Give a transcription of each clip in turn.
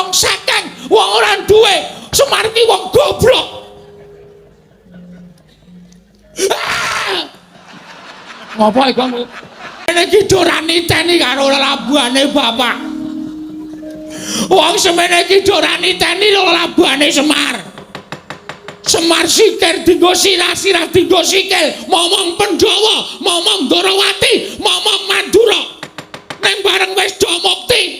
wong saking wong ora duwe Semar ki wong goblok. Ngopo iku kamu? Ini gitu raniteni karo labuhane bapak. Wong semene gitu raniteni labuhane Semar. Semar sikir dinggo sirah-sirah dinggo sikil, momong Pandhawa, momong Ndarawati, momong Mandura. Neng bareng wis do mukti.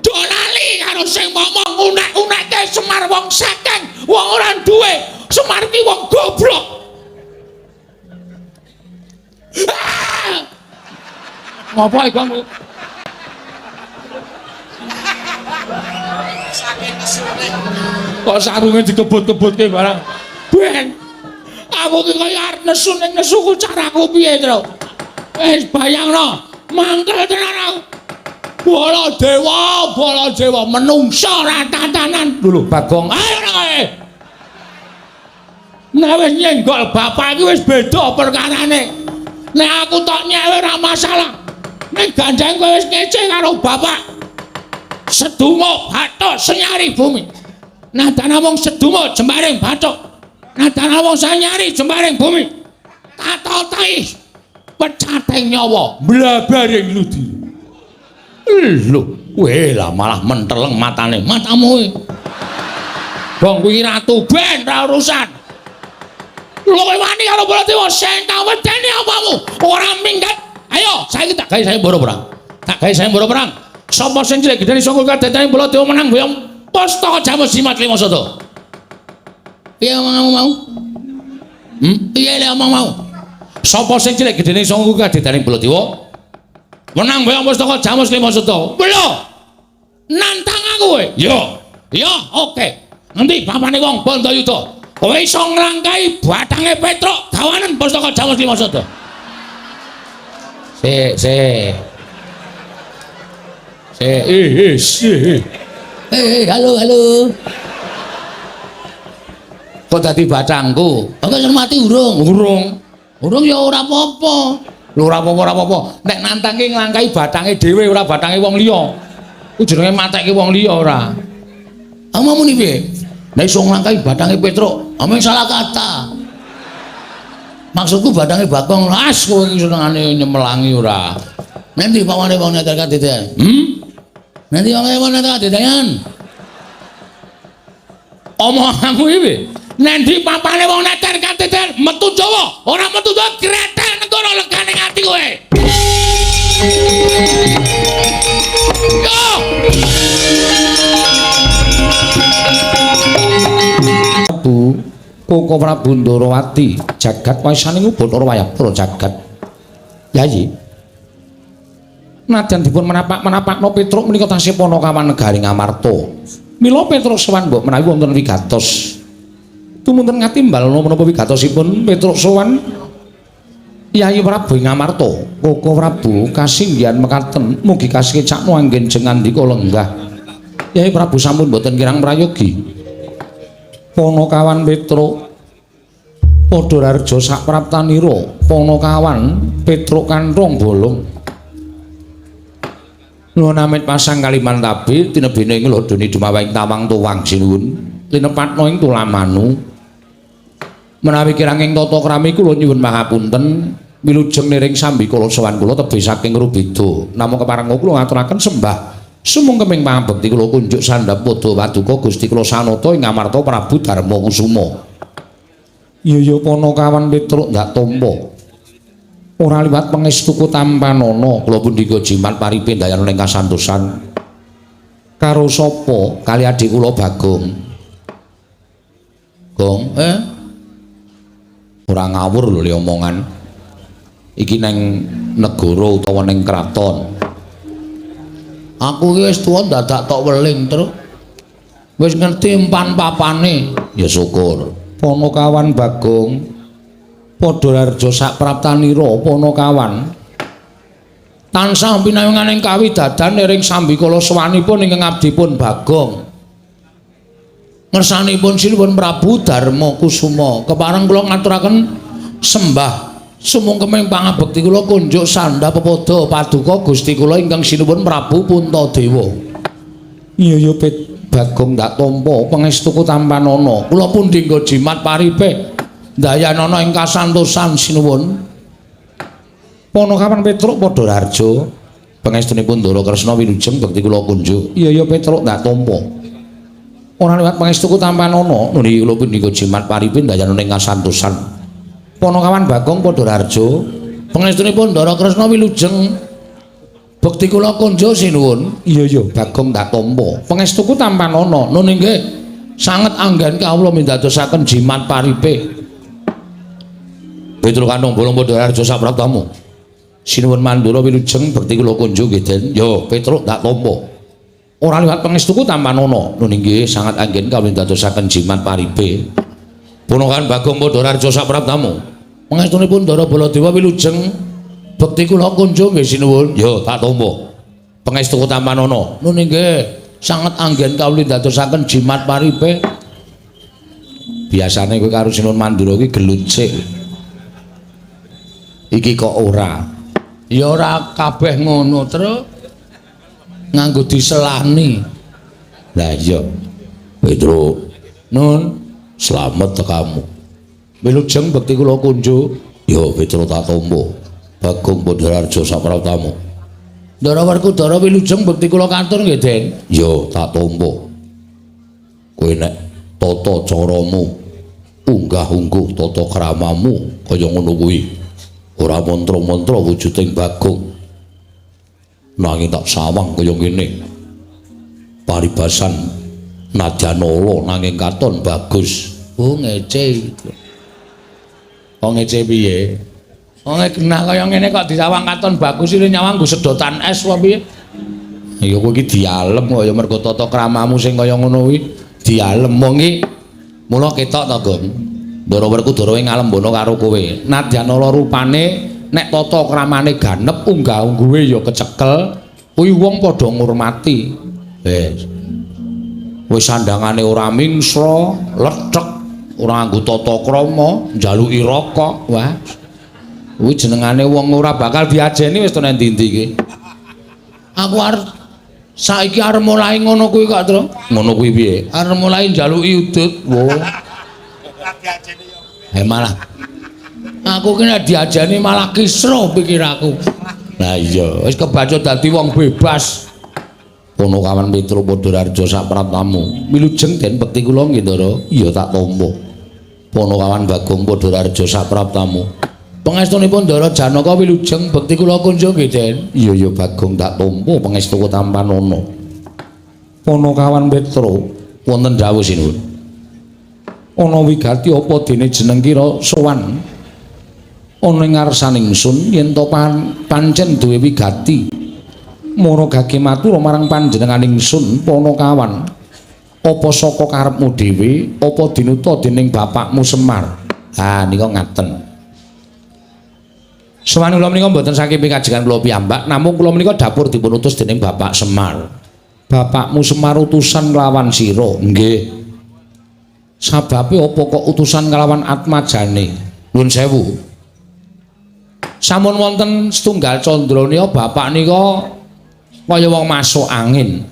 Do lali karo sing momong unek-unekke Semar wong saking, wong ora duwe. Semar ki wong goblok. Ngopo iku kamu? Saking nesune. Kok sarunge dikebut-kebutke barang. Ben. Aku ki kaya arep nesu ning nesuku caraku piye, Tru? Wis bayangno, mangkel tenan aku. Bala dewa menungsa ora tatanan. Lho, Bagong. Ayo nang ae. Nek wis nyenggol bapak iki wis beda perkarane. Nek aku tok nyewe ora masalah. Nek gandeng kowe wis ngece karo bapak. Seduma bathuk senyari bumi. Nadana wong seduma jembaring bathuk. Nadana wong sanyari jembaring bumi. Tatotai pecating nyawa blabaring ludi. Lho, kowe lah malah menteleng matane. Matamu iki. Bong kuwi ratu ben ra urusan. Lho kowe wani karo Baladewa sing tak wedeni apamu? Ora minggat. Ayo, saiki tak gawe sayembara perang. Tak gawe sayembara perang. Sapa sing cilik gedene sangka kadadane Baladewa menang boyong Pustaka Jamus Jimat Limasada. Piye omongmu mau? Piye le omong mau? Sapa sing cilik gedene sangka kadadane Baladewa menang boyong Pustaka Jamus Limasada. Lho. Nantang aku kowe. Yo, oke. Ngendi bapane wong Bandayuda? Kowe iso nglangkai batange Petruk gawanen Pustaka Jamus Limasada. Halo. Kok dadi batangku? Kok sing mati urung? Urung ya ora apa-apa. Lho ora apa-apa. Nek nantangke nglangkai batange dhewe ora batange wong liya. Ku jenenge matekke wong liya ora. Amamu ni piye? Nek iso nglangkai batange Petruk, ameng salah kata. Maksudku badange Bagong las kowe iki senengane nyemelangi ora. Nanti pawane wong neter kadedan. Nanti wong neter kadedan. Omonganmu iki nanti papane wong neter kadedan metu Jawa, ora metu Jawa gretel negara legane ati kowe. Yo! Koko Prabu Ndarawati jagat waisane Bathara wayah para jagat. Yayi. Nadyan dipun menapak-menapakno Petruk menika tasih Panakawan negaring Amarta. Mila Petruk sowan mbok menawi wonten wigatos. Tumunten ngatimbalna menapa wigatosipun Petruk sowan Yayi Prabu ing Amarta. Koko Prabu kasinggihan mekaten mugi kasekecakno anggen jengandika lenggah. Yayi Prabu sampun boten kirang prayogi. Panakawan Petruk padha rarja sapraptanira Panakawan Petruk kanthong bolong lunamit pasang kaliman tabi tinebene ing lodone dumawing tawang tuwang sinuwun linepatna ing tulamanu menawi kirang ing tata krami kula nyuwun pangapunten wilujeng niring sambikala sowan kula tebih saking Rubeda namung kepareng kula ngaturaken sembah sumung keming pangabekti kula kunjuk sandhap padha paduka Gusti kula sanata ing Amarta Prabu Darma Kusuma. Iya Panakawan Petruk ndak tampa. Ora liwat pangestuku tampanana kula pundika jimat paripe dayan ing kasantosan. Karo sapa? Kali adik kula Bagong. Gong, ora ngawur lho le omongan. Iki nang negara utawa ning kraton. Aku iki wis tuwa dadak tok weling, Tru. Wis ngerti empan papane, ya syukur. Panakawan Bagong padha rarja sapraptanira Panakawan tansah pinayunganing kawidadan ing sambikala sowanipun ingkang abdipun Bagong ngersanipun sinuwun Prabu Darma Kusuma kepareng kula ngaturaken sembah sumung kemeng pangabekti kula kunjuk sandhap papada paduka Gusti kula ingkang sinuwun Prabu Puntadewa. Iya ya Bagong tak tampa pangestuku tampanana kula pundi nggo jimat paripe dayanana ing kasantosan sinuwun Ponokawan Petruk padha rarja pangestunipun Ndara Kresna wilujeng bekti kula kunjuk iya Petruk tak tampa ora liwat pangestuku tampanana nuli kula pundi nggo jimat paripe dayanana ing kasantosan Ponokawan Bagong padha rarja pangestunipun Ndara Kresna wilujeng bekti kula kunjuk sinuwun iya Bagong tak tampa pangestuku tampanana nun inggih sanget anggen kawula mindadosaken jimat paripe Petruk kandung bolong padha rarja sapraptamu sinuwun Mandura wilujeng bekti kula kunjuk nggih Den ya Petruk tak tampa ora liwat pangestuku tampanana nun inggih sanget anggen kawula mindadosaken jimat paripe Ponokawan Bagong padha rarja sapraptamu pangestunipun Ndara Baladewa wilujeng bekti kula kunjuk nggih sinuwun ya tak tampa pangestuku tampanana nun inggih sanget anggen kawula ndadosaken jimat paripe biasane kowe karo sinuwun Mandura iki gelucik iki kok ora ya ora kabeh ngono terus nganggo diselani lah iya Petruk nun slamet tekamu wilujeng bekti kula kunjuk ya Petruk tak tampa Bagong padha rarja sapraptamu Ndara Werkudara wilujeng bekti kula katur nggih Den ya tak tampa kowe nek tata caramu unggah-ungguh tata kramamu kaya ngono kuwi ora mantra-mantra wujuding Bagong nanging tak sawang kaya ngene paribasan nadyanala nanging katon bagus ngece ngece piye wong genah kaya ngene kok disawang katon bagus iki nyawang nggo sedotan es apa piye? Ya kowe iki dialem kaya mergo tata kramamu sing kaya ngono kuwi dialem wong iki mula ketok to, Gong. Ndara Werkudara ing ngalembana karo kowe. Nadyanala rupane nek tata kramane ganep unggah-ungguhe ya kecekel, kuwi wong padha ngurmati. Wis sandangane ora mingsra, lethek, ora nganggo tata krama, njaluki rokok, wah. Kuwi jenengane wong ora bakal diajeni wis tenan ndi-ndi iki. Aku arep saiki arep mulai ngono kuwi kok, Tru. Ngono kuwi piye? Arep mulai njaluki udut. Wo. Malah aku ki nek diajeni malah kisruh pikirku. Lah iya, wis kebacut dadi wong bebas. Ponokawan Petruk padha rarja sapraptamu. Wilujeng Den bekti kula nggih, Ndara. Iya tak tampa. Ponokawan Bagong padha rarja sapraptamu. Pangestunipun Ndara Janaka wilujeng bekti kula kunjuk nggih Den. Iya Bagong tak tampa pangestuku tampanana. Ponokawan Petruk wonten dawuh sinuwun. Ana wigati apa dene jeneng kira sowan ana ing ngarsaning ingsun yen to pancen duwe wigati mara gage matur marang panjenenganing ingsun Ponokawan apa saka karepmu dhewe apa dinuta dening bapakmu Semar. Ha nika ngaten. Sawan kula menika mboten saking pikajengan kula piyambak, namung kula menika dapur dipun utus dening Bapak Semar. Bapakmu Semar utusan nglawan sira. Nggih. Sababe apa kok utusan nglawan atmajane? Nuwun sewu. Sampun wonten setunggal candra nika bapak nika kaya wong masuk angin.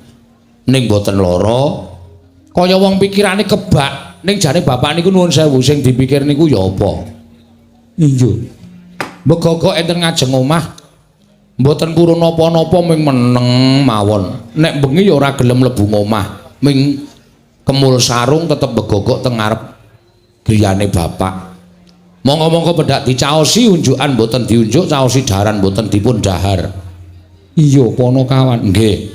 Ning mboten lara, kaya wong pikirane kebak. Ning jane bapak niku nuwun sewu sing dipikir niku ya apa? Iya. Begogok enten ngajeng omah mboten purun napa-napa ming meneng mawon. Nek bengi ya ora gelem mlebu omah, ming kemul sarung tetep begogok teng ngarep griyane bapak. Monggo-monggo pendak dicaosi unjukan mboten diunjuk, caosi daharan mboten dipun dahar. Iya Ponokawan, nggih.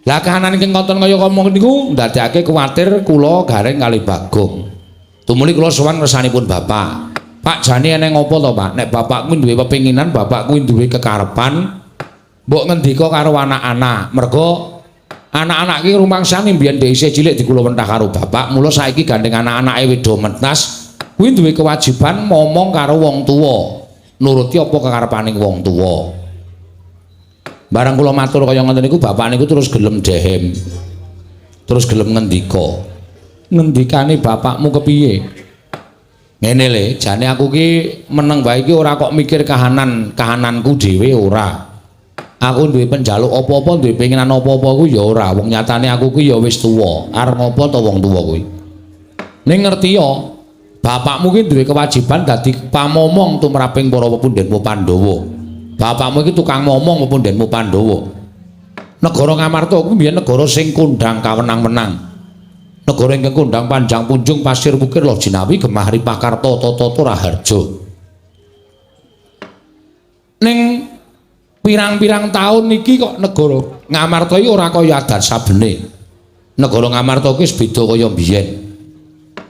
Lah kahanan ing konten kaya ngomong niku ndadekake kuwatir kula gareng kalih Bagong. Tumuli kula sowan ngersanipun bapak. Pak jane eneng apa to, Pak? Nek bapak kuwi duwe pepinginan, bapak kuwi duwe kekarepan, mbok ngendika karo anak-anak. Mergo anak-anak ki rumangsane mbiyen isih cilik dikula mentah karo bapak, mula saiki gandeng anak-anake wedo mentas, kuwi duwe kewajiban ngomong karo wong tuwa, nuruti apa kekarepaning wong tuwa. Barang kula matur kaya ngoten niku bapak niku terus gelem dehem. Terus gelem ngendika. Ngendikane bapakmu kepiye? Ngene le, jane aku ki meneng bae iki ora kok mikir kahananku dhewe ora. Aku duwe penjaluk apa-apa, duwe pengenan apa-apa ku ya ora. Wong nyatane aku ku ya wis tuwa. Arep ngopo to wong tuwa kuwi? Ning ngerti ya, bapakmu ki duwe kewajiban dadi pamomong tumraping para pepundhenmu Pandhawa. Bapakmu iki tukang ngomong pepundhenmu Pandhawa. Negara Ngamarta kuwi biyen negara sing kondhang kawenang-menang. Negara ingkang kondhang panjang punjung pasir wukir lo jinawi gemah ripakarta tata raharja. Ning pirang-pirang taun iki kok negara Ngamarta iki ora kaya adat sabene. Negara Ngamarta iki wis beda kaya biyen.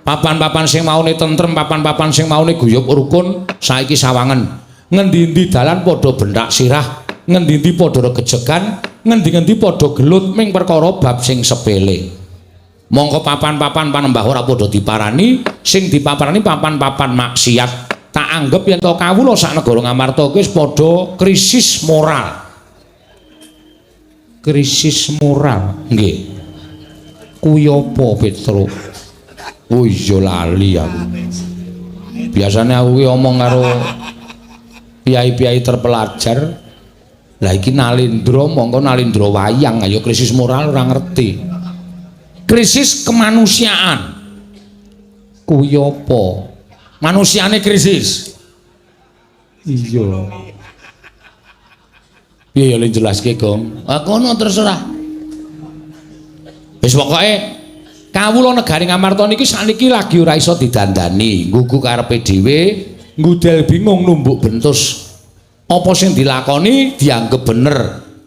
Papan-papan sing maune tentrem, papan-papan sing maune guyub rukun, saiki sawangen. Ngendi-endi dalan padha bendak sirah, ngendi-endi padha regejegan, ngendi-endi padha gelut ming perkara bab sing sepele. Mongko papan-papan panembah ora padha diparani, sing dipaparani papan-papan maksiat. Tak anggap yen to kawula sak negara Ngamarta kuwi wis padha krisis moral. Krisis moral, nggih. Kuwi apa, Petro? Oh iya lali aku. Biasane aku ki omong karo piyai-piyai terpelajar. Lah iki Nalindra, mongko Nalindra wayang, ayo krisis moral ora ngerti. Krisis kemanusiaan. Kuwi apa? Manusiane krisis. Iya. Piye ya le jelaske, Gong? Ah kono terserah. Wis pokoke kawula negari Ngamarta niki sakniki lagi ora iso didandani, nggugu karepe dhewe, ngudel bingung numbuk bentus. Apa sing dilakoni dianggep bener.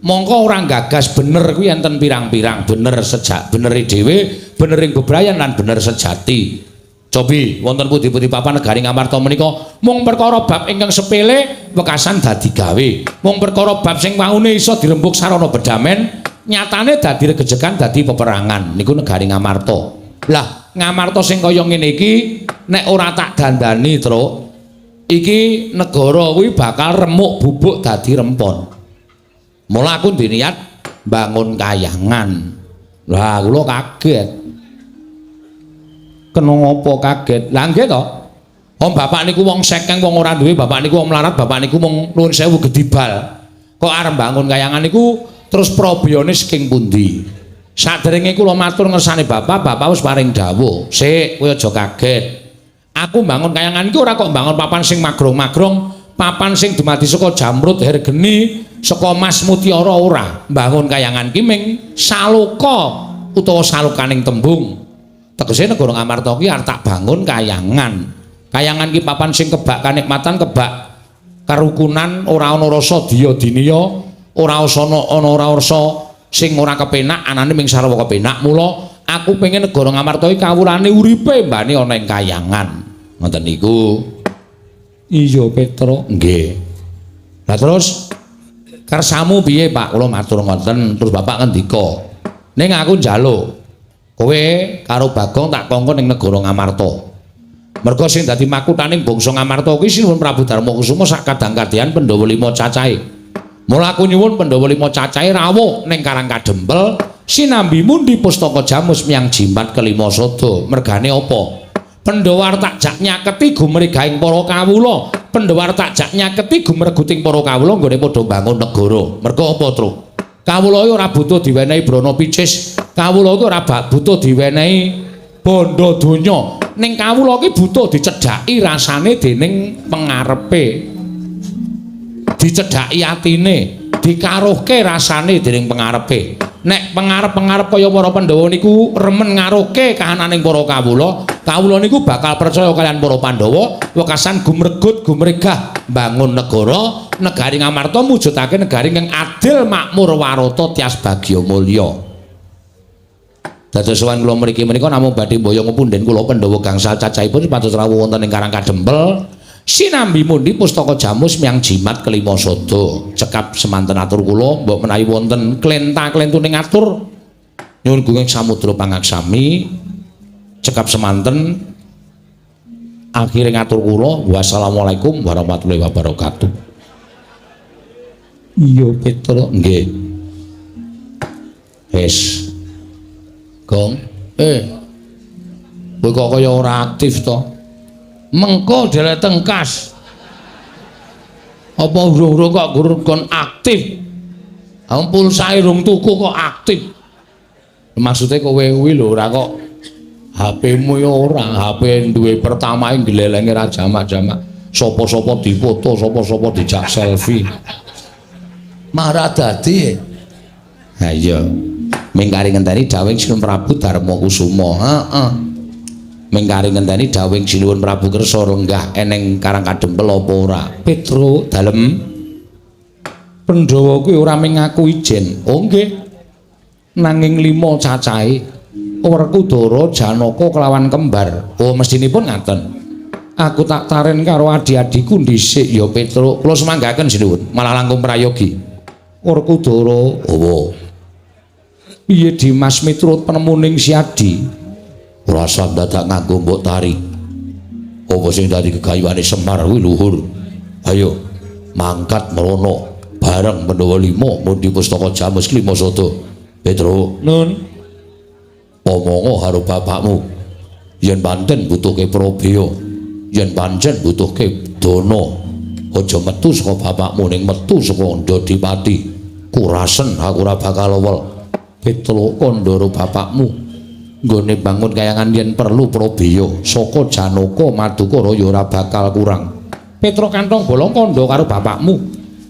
Mongko ora gagas bener kuwi enten pirang-pirang, bener sejak benere dhewe, benering bebrayan lan bener sejati. Cobi wonten pundi-pundi papan negari Ngamarta menika mung perkara bab ingkang sepele wekasan dadi gawe. Mung perkara bab sing waune iso dirembuk sarana bedamen, nyatane dadi regejegan dadi peperangan. Niku negari Ngamarta. Lah, Ngamarta sing kaya ngene iki nek ora tak dandani, Truk, iki negara kuwi bakal remuk bubuk dadi rempon. Mula aku diniat bangun kayangan. Lah, kula kaget. Kena ngopo kaget? Lah nggih to. Om bapak niku wong sekeng, wong ora duwe, bapak niku wong melarat, bapak niku mung nuwun sewu gedibal. Kok arep bangun kayangan niku terus probiyane saking pundi? Saderenge kula matur ngersane bapak, bapak wis paring dawuh. Sik, kowe aja kaget. Aku bangun kayangan iki ora kok bangun papan sing magrong-magrong, papan sing dumadi saka jamrut hergeni, saka emas mutiara ora. Bangun kayangan ki ming saloka utawa salokaning tembung. Tegese negara Ngamarta ki arep tak bangun kayangan. Kayangan ki papan sing kebak kanikmatan, kebak karukunan, ora ana rasa diya diniya, ora ana ora rasa sing ora kepenak, anane ming sarwa kepenak. Mula aku pengen negara Ngamarta iki kawulane uripe mbane ana ing kayangan. Ngoten niku. Iya, Petro. Nggih. Lah terus kersamu piye, Pak? Kula matur ngoten, terus Bapak ngendika. Ning aku njaluk kowe karo Bagong tak kongkon ning negara Ngamarta. Merga sing dadi makuthaning bangsa Ngamarta kuwi Sinuwun Prabu Darmakusuma sak kadang-kadhian Pandhawa 5 cacahe. Mula aku nyuwun Pandhawa 5 cacahe rawuh ning Karang Kadempel, sinambi mundi pustaka jamus miyang jimat kelima sada. Mergane apa? Pandhawa tak jak nyaketi gumregaing para kawula. Pandhawa tak jak nyaketi gumreguting para kawula nggone padha bangun negara. Merga apa, Truk? Kawula ora butuh diwenehi brana picis, kawula iki ora butuh diwenehi bondo donya. Ning kawula iki butuh dicedhaki rasane dening pengarepe. Dicedhaki atine, dikaruhke rasane dening pengarepe. Nek pengarep-pengarep kaya para Pandhawa niku remen ngaruhke kahananing para kawula, kawula niku bakal percaya kalian para Pandhawa wekasan gumregut gumregah bangun negara. Negari Ngamarta mujudake negari kang adil, makmur, warata, tias bagya mulya. Dados sowan kula mriki menika namung badhe mboyo ngepundhen kula Pandhawa gangsal cacahipun pados rawuh wonten ing Karang Kadempel. Sinambi mundi pustaka jamus miyang jimat kelima sada. Cekap semanten atur kula, mbok menawi wonten klenta-klentuning atur nyuwun gunging samudra pangaksami. Cekap semanten akhire ngatur kula. Wassalamualaikum warahmatullahi wabarakatuh. Iya, Petro. Nggih. Wis. Gong. Kowe kok kaya ora aktif to? Mengko dhewe tengkas. Apa urung-urung kok kon aktif? Pulsae rung tuku kok aktif. Maksudnya kowe kuwi lho ora kok HP-mu ya ora, HP duwe pertama glelenge ra jamak-jamak. Sapa-sapa difoto, sapa-sapa dijak selfie. Marah dadi. Ha iya. Mingkari ngenteni dawuh Sinuwun Prabu Darmakusuma. Heeh. Mingkari ngenteni dawuh Sinuwun Prabu kersa renggah eneng Karang Kadempel apa ora? Petro dalem. Pandhawa kuwi ora mung ngaku ijen. Oh nggih. Nanging 5 cacahe. Werkudara, Janaka kelawan kembar. Oh mestinipun ngaten. Aku tak taren karo adi-adiku dhisik ya Petro. Kula semanggaken sinuwun, malah langkung prayogi. Werkudara, oh. Piye Dimas miturut penemuning si Adi? Ora usah dadak nganggo mbok tari. Apa sing dadi gegayuhane Semar kuwi luhur. Ayo mangkat merono bareng Pandhawa 5 mundi pustaka Jamus Klima Sada. Petro, nun. Omongo karo bapakmu yen pancen butuhke Prabeya, yen pancen butuhke dana, aja metu saka bapakmu ning metu saka Ndadipati. Kurasen aku ora bakal wol. Petro kandhara bapakmu nggone bangun kayangan yen perlu Prabeya saka Janaka Madukara ya ora bakal kurang. Petro kantong bolong kandha karo bapakmu.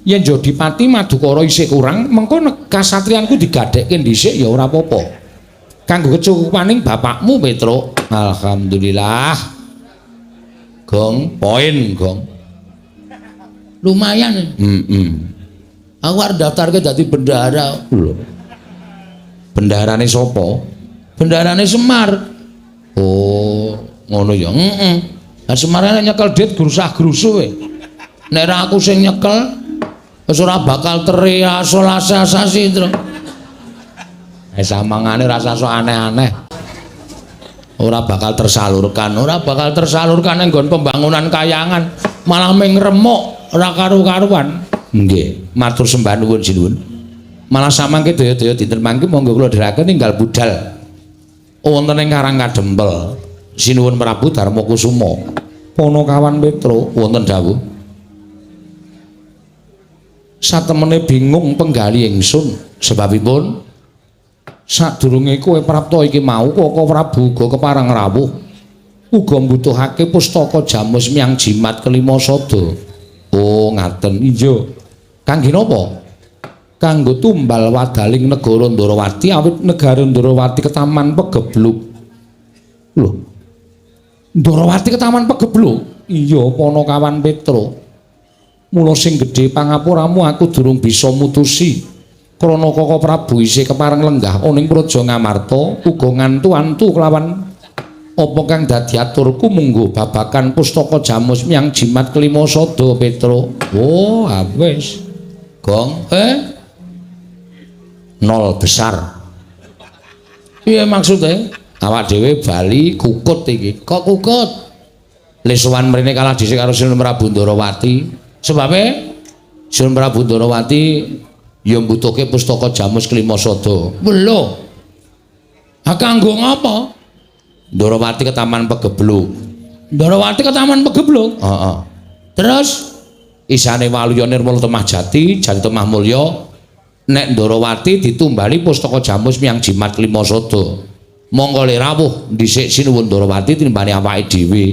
Yen Ndadipati Madukara isih kurang, mengko kasatriyanku digadhekke dhisik ya ora apa-apa. Kanggo kecukupaning bapakmu Petro. Alhamdulillah. Gong, poin gong. Lumayan. Aku arep daftarke dadi bendahara. Lho. Bendaharane sapa? Bendaharane Semar. Oh, ngono ya. Lah Semar nyekel dit grusah-grusu kowe. Nek ra aku sing nyekel wis ora bakal teri asal-asasi terus. Samangane rasa sok aneh-aneh. Ora bakal tersalurkan ning nggon pembangunan kayangan, malah ming remuk ora karu-karuan. Nggih, matur sembah nuwun sinuwun. Malah samangke daya-daya dinten mangke monggo kula dherekaken tinggal budal wonten ing Karang Kadempel. Sinuwun Prabu Darmakusuma. Panakawan Petro wonten dawuh. Satemene bingung penggali ingsun sebabipun sadurunge kowe prapta iki mau Kaka Prabu uga kepareng rawuh uga mbutuhake pustaka Jamus Miang Jimat Kelima Sada. Oh ngaten. Iya. Kangge napa? Kanggo tumbal wadaling negara Ndarawati awit negara Ndarawati ketaman pegebluk. Lho. Ndarawati ketaman pegebluk. Iya Panakawan Petro. Mula sing gedhe pangapuramu aku durung bisa mutusi. Krana Kaka Prabu isih kepareng lenggah ning Praja Ngamarta uga ngantu-antu kelawan apa kang dadi aturku munggo babagan pustaka Jamus Miang Jimat Kelima Sada Petro. Oh, wis. Gong, nol besar. Piye maksude? Awak dhewe bali kukut iki. Kok kukut? Lesowan mrene kalah dhisik karo Sinuwun Prabu Ndarawati. Sebabe Sinuwun Prabu Ndarawati ya mbutuhke pustaka Jamus Kelima Sada. Lho. Ha kanggo ngapa? Ndarawati ke Taman Pegebluk. Ndarawati ke Taman Pegebluk? Heeh. Terus isane Waluya Nirmala Temah Jati, Jati Temah Mulya, nek Ndarawati ditumbali pustaka Jamus Miang Jimat Kelima Sada. Monggo le rawuh dhisik Sinuwun Ndarawati tinimbane awake dhewe.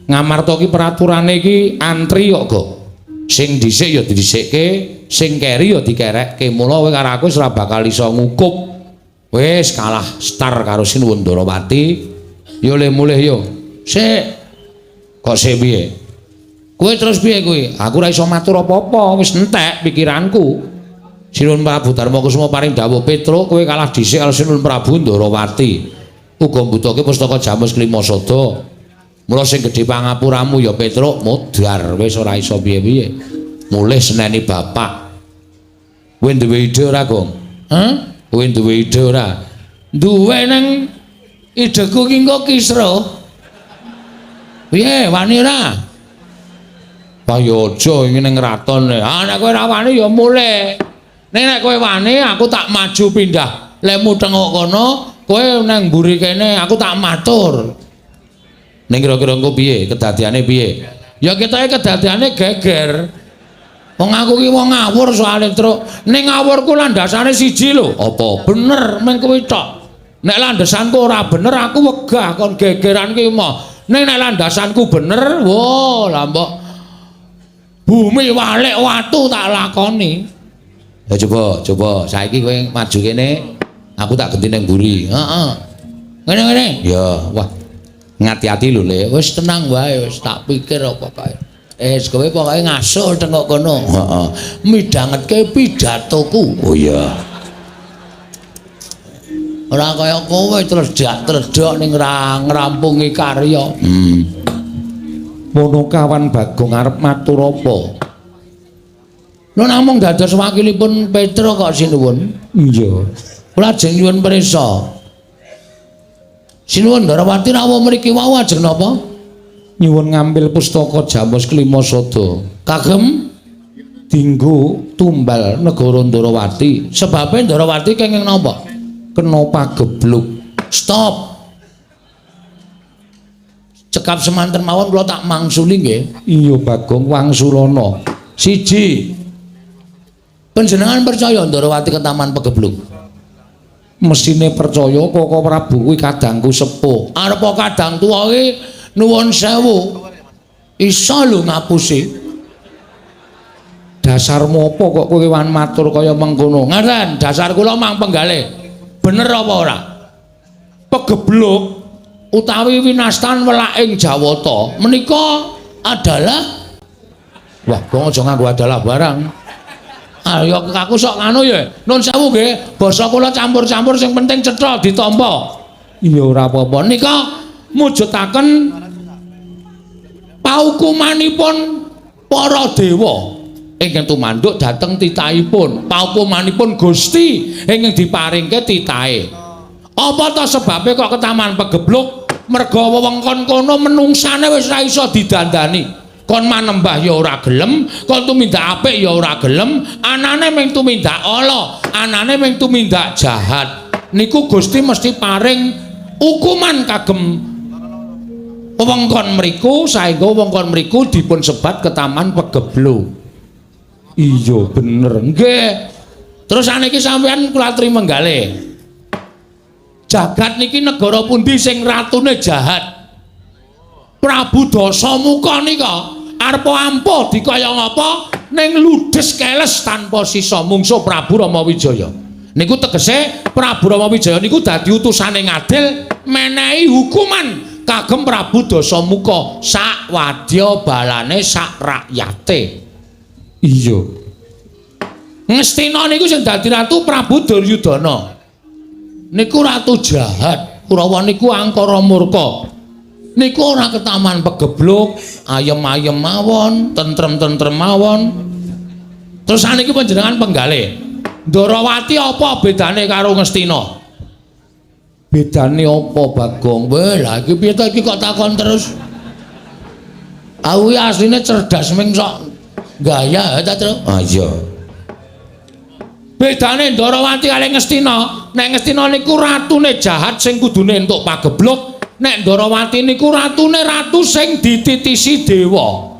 Ngamarta ki peraturane iki antri kok. Sing dhisik ya didhisikke, sing keri ya dikerekke. Mula kowe karo aku wis ora bakal iso ngukup. Wis kalah star karo Sinuwun Ndarawati. Yo le mulih yo. Sik. Kok sik piye? Kowe terus piye kowe? Aku ora iso matur apa-apa, wis entek pikiranku. Sinuwun Prabu Darmakusuma paring dawuh Petro, kowe kalah dhisik karo Sinuwun Prabu Ndarawati. Uga mbutuhke pustaka Jamus Kelima Sada. Mula sing gedhe pangapuramu ya Petro mudhar wis ora iso piye-piye. Mulih seneni bapak. Kowe duwe ide ora, Gong? Hah? Kowe duwe ide ora? Duwe nang ideku ki engko kisra. Piye wani ora? Pak yo aja iki ning raton. Ah nek kowe ora wani ya mulih. Nek kowe wani aku tak maju pindah. Lemu tengok kono, kowe nang mburi kene aku tak matur. Ning kira-kira engko piye? Kedadiane piye? Ya ketoke kedadiane geger. Wong aku ki wong ngawur soalé truk. Ning ngawurku landasane siji lho. Apa? Bener meng kuwi tok. Nek landasanku ora bener aku wegah kon gegeran ki mah. Ning nek landasanku bener, wo lah mbok bumi walik watu tak lakoni. Ya coba saiki kowe maju kene. Aku tak ganti ning mburi. Heeh. Ngene. Ya, wah. Ngati-ati lho Le. Wis tenang wae, wis tak pikir apa kae. Kowe pokoke ngasul tengok kono. Heeh. Midhangetke pidatoku. Oh iya. Ora kaya kowe tledhak-tledhok ning ngrampungi karya. Mono kawan Bagong arep matur apa? Lho namung dados wakilipun Petro kok sinuwun. Iya. Kula ajeng nyuwun prisa. Sinuwun Ndarawati rawuh mriki wau ajeng napa? Nyuwun ngambil pustaka Jamus Klimasada kagem dinggo tumbal negara Ndarawati. Sebabe Ndarawati kenging napa? Kena pagebluk. Stop. Cekap semanten mawon kula tak mangsuli nggih. Iya Bagong wangsulana. Siji. Panjenengan percaya Ndarawati ke taman pagebluk? Mesine percaya Koko Prabu kuwi kadangku sepuh. Arepa kadang tuwa iki nuwun sewu iso lho ngapusi. Dasarmu apa kok kowe wan matur kaya mengkono? Ngaten, dasar kula mang penggalih. Bener apa ora? Pagebluk utawi winastan welaking Jawata menika adalah wah, kok aja nganggo adalah barang. Ayo aku sok nganu ya. Nun sewu nggih, basa kula campur-campur sing penting cetha ditampa. Iya ora apa-apa. Nika mujudaken paukumanipun para dewa ingkang tumanduk dhateng titahipun. Paukumanipun Gusti ingkang diparingke titahe. Apa ta sebabe kok ke taman pagebluk? Merga wewengkon kono menungsane wis ora iso didandani. Kon manembah ya ora gelem, kon tumindak apik ya ora gelem, anane mung tumindak ala, anane mung tumindak jahat. Niku Gusti mesti paring hukuman kagem wewengkon mriku saengga wewengkon mriku dipun sebat ke taman pagebluk. Iya bener nggih. Terus saniki sampeyan kula aturi menggalih. Jagat niki negara pundi sing ratune jahat? Prabu Dasamuka nika arep ampuh dikaya ngapa ning ludes keles tanpa sisa mungsuh Prabu Ramawijaya. Niku tegese Prabu Ramawijaya niku dadi utusane ngadil menehi hukuman kagem Prabu Dasamuka sak wadya balane sak rakyate. Iya. Ngastina niku sing dadi ratu Prabu Duryudana. Niku ratu jahat, Kurawa niku angkara murka. Niku ora ke taman pagebluk, ayem-ayem mawon, tentrem-tentrem mawon. Terus saniki panjenengan penggalih. Ndarawati apa bedane karo Ngastina? Bedane apa Bagong? Weh, lha iki piye to iki kok takon terus? Aku asline cerdas ming sok gaya ta, Tru? Ah iya. Bedane Ndarawati kali Ngastina, nek Ngastina niku ratune jahat sing kudune entuk pagebluk. Nek Ndarawati niku ratune ratu sing dititisi dewa.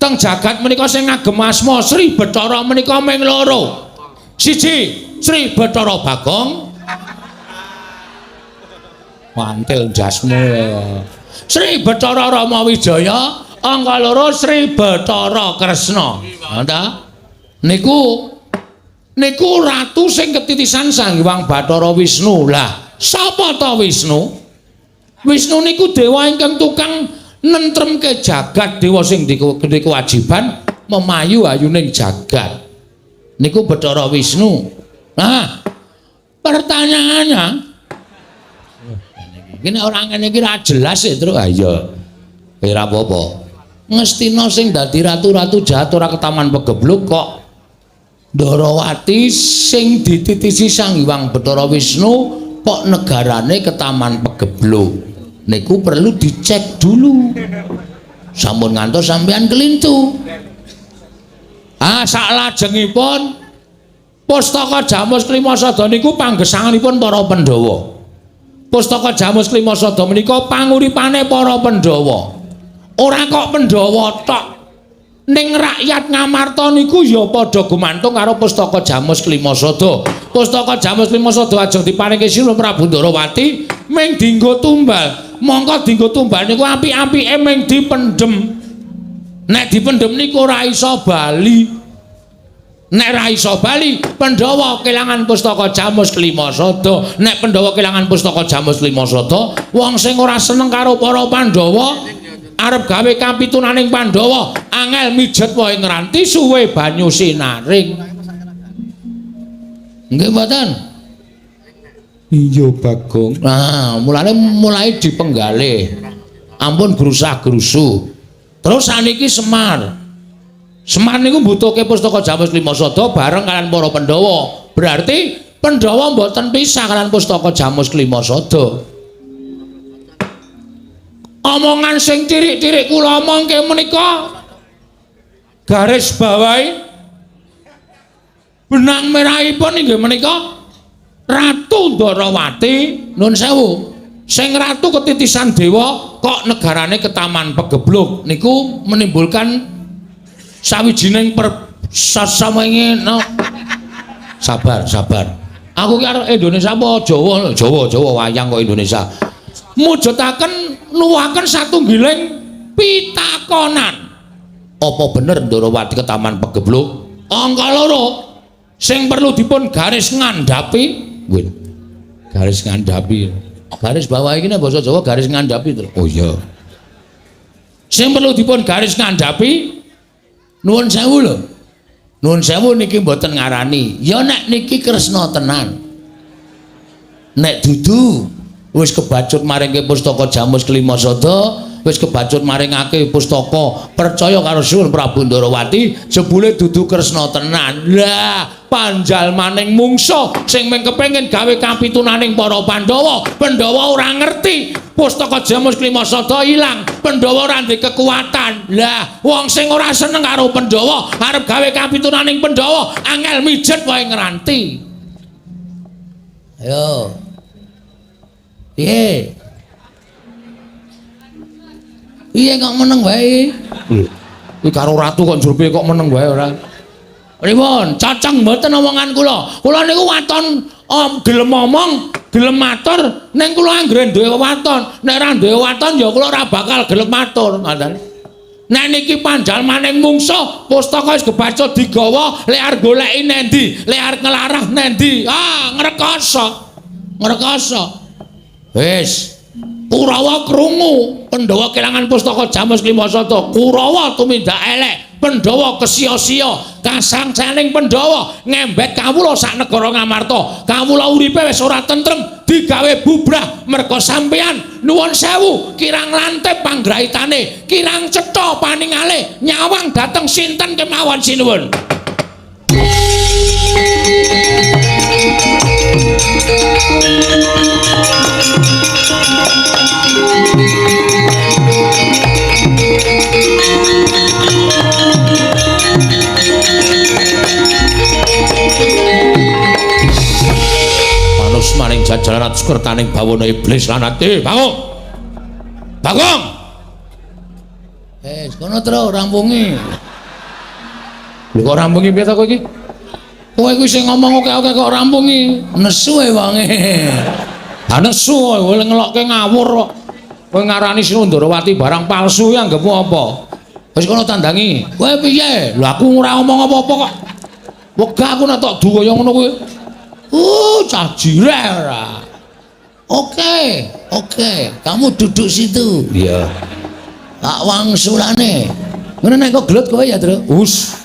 Teng jagat menika sing ngagem asma Sri Bathara menika mung loro. Siji Sri Bathara Bagong. Mantil jasmu. Sri Bathara Ramawijaya, angka loro Sri Bathara Kresna. Ta? Niku ratu sing ketitisan Sang Hyang Bathara Wisnu. Lah, sapa ta Wisnu? Wisnu niku dewa ingkang tukang nentremke jagat, dewa sing duwe kewajiban memayu ayuning jagat. Niku Bathara Wisnu. Nah, pertanyaannya ini orang ngene iki ra jelas ya, Tru. Ah iya. Ora apa-apa. Ngastina sing dadi ratu-ratu jahat ora ke taman pagebluk kok Ndarawati sing dititisi Sang Hyang Bathara Wisnu kok negarane ke taman pagebluk. Niku perlu dicek dulu. Sampun ngantos sampean kelintu. Ah saklajengipun Pustaka Jamus Klimasada niku panggesanganipun para Pandhawa. Pustaka Jamus Klimasada menika panguripane para Pandhawa. Ora kok Pandhawa tok. ning rakyat Ngamarta niku ya padha gumantung karo Pustaka Jamus Klimasada. Pustaka Jamus Klimasada ajeng diparingke Sinuwun Prabu Ndarawati ming dienggo tumbal. Mongko dienggo tumbal niku apik-apike ming dipendhem. Nek dipendhem niku ora iso bali. Nek ra iso bali, Pandhawa kelangan Pustaka Jamus Klimasada. Nek Pandhawa kelangan Pustaka Jamus Klimasada, wong sing ora seneng karo para Pandhawa arep gawe kapitunaning Pandhawa, angel mijet wae ngranti suwe banyu sinaring. Nggih mboten? Iya Bagong. Nah, mulai dipenggalih. Ampun grusah-grusu. Terus saniki Semar. Semar niku mbutuhke Pustaka Jamus Klimasada bareng kalian para Pandhawa. Berarti Pandhawa mboten pisah kalian Pustaka Jamus Klimasada. Omongan sing cirik-cirik kula omongke menika garis bawahi benang merahipun inggih menika Ratu Ndarawati. Nuwun sewu, sing ratu ketitisan dewa kok negarane ketaman pegebluk niku menimbulkan sawijining persasamenge no. Sabar. Aku ki arep Indonesia apa Jawa? Jawa wayang kok Indonesia. Mujudaken nuwuhaken satunggiling pitakonan. Apa bener Ndarawati ketaman pegebluk? Angka loro sing perlu dipun garis ngandhapi. Garis ngandhapi. Garis bawah iki nek basa Jawa garis ngandhapi to. Oh iya. Sing perlu dipun garis ngandhapi nuwun sewu lho. Nuwun sewu niki mboten ngarani. Ya nek niki kresna tenan. Nek dudu wis kebacut maringke Pustaka Jamus Klimasada, wis kebacut maringake pustaka percaya karo Sinuwun Prabu Ndarawati, jebule dudu kresna tenan. Lah, panjal maning mungsuh sing mung kepengin gawe kapitunaning para Pandhawa. Pandhawa ora ngerti Pustaka Jamus Klimasada ilang, Pandhawa ora ndek kekuatan. Lah, wong sing ora seneng karo Pandhawa arep gawe kapitunaning Pandhawa, angel mijet wae ngranti. Ayo. Piye? Piye kok meneng wae? Iki karo ratu kok njur kok meneng wae ora. Pripun? Cocok mboten omongan kula. Kula niku waton gelem omong, gelem matur, ning kula anggere duwe waton. Nek ora duwe waton ya kula ora bakal gelem matur, ngoten. Nek niki panjal maning mungsuh, pustaka wis kebacut digawa, lek arep goleki nendi, lek arep ngelarah nendi. Ah, ngrekoso. Wis, Kurawa krungu, Pandhawa kelangan Pustaka Jamus Klimasada. Kurawa tumindak elek, Pandhawa kesia-sia. Kasangsaning Pandhawa ngembet kawula sak negara Ngamarta. Kawula uripe wis ora tentrem, digawe bubrah merga sampeyan nuwun sewu kirang lantip panggraitane, kirang cetha paningale, nyawang dhateng sinten kemawon sinuwun. Manus maring jajaran atus kertaning bawana iblis lanate. Bagong. Kono tro rampungi. Lho kok rampungi piye ta kowe iki? Kowe kuwi sing ngomong oke-oke kok rampungi. Nesu e wonge. Ha nesu kowe ngelokke ngawur kok. Kowe ngarani Sinuwun Ndarawati barang palsu ya anggapmu apa? Wis kono tandangi. Kowe piye? Lho aku ora ngomong apa-apa kok. Wegah aku nek tok duwaya ngono kuwi. Cah jireh ora. Oke. Kamu duduk situ. Iya. Tak wangsulane. Ngene nek kok gelut kowe ya, Tru? Us.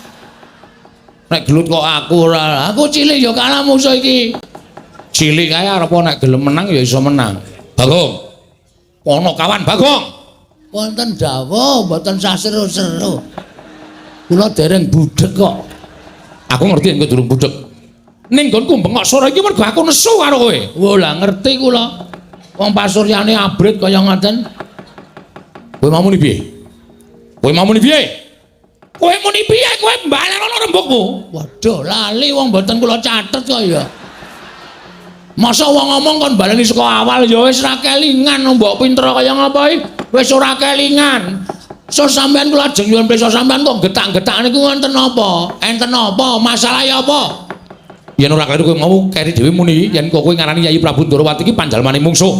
Nek gelut kok aku ora. Aku cilik ya kalah musuh iki. Cilik kae arep nek gelem menang ya iso menang. Bagong. Ono kawan Bagong. Wonten dawuh mboten sah seru-seru. Kula dereng budhek kok. Aku ngerti engko durung budhek. Ning nggonku bengok sore iki mergo aku nesu karo kowe. Wah, lah ngerti kula. Wong pasuryane abrit kaya ngoten. Kowe mau muni piye? Kowe muni piye? Kowe mbalekno rembugmu. Waduh, lali wong mboten kula catet kok ya. Masa wong ngomong kon baleni saka awal ya wis ra kelingan mbok pinter kaya ngapa iki. Wis ora kelingan. So sampean kula ajeng nyuwun pirsa sampean kok getak-getak niku wonten napa? Enten napa? Masalah ya apa? Yen ora kleru kowe mau keri dhewe muni yen kok kowe ngarani Yayi Prabu Ndarawati iki panjalmaning mungsuh.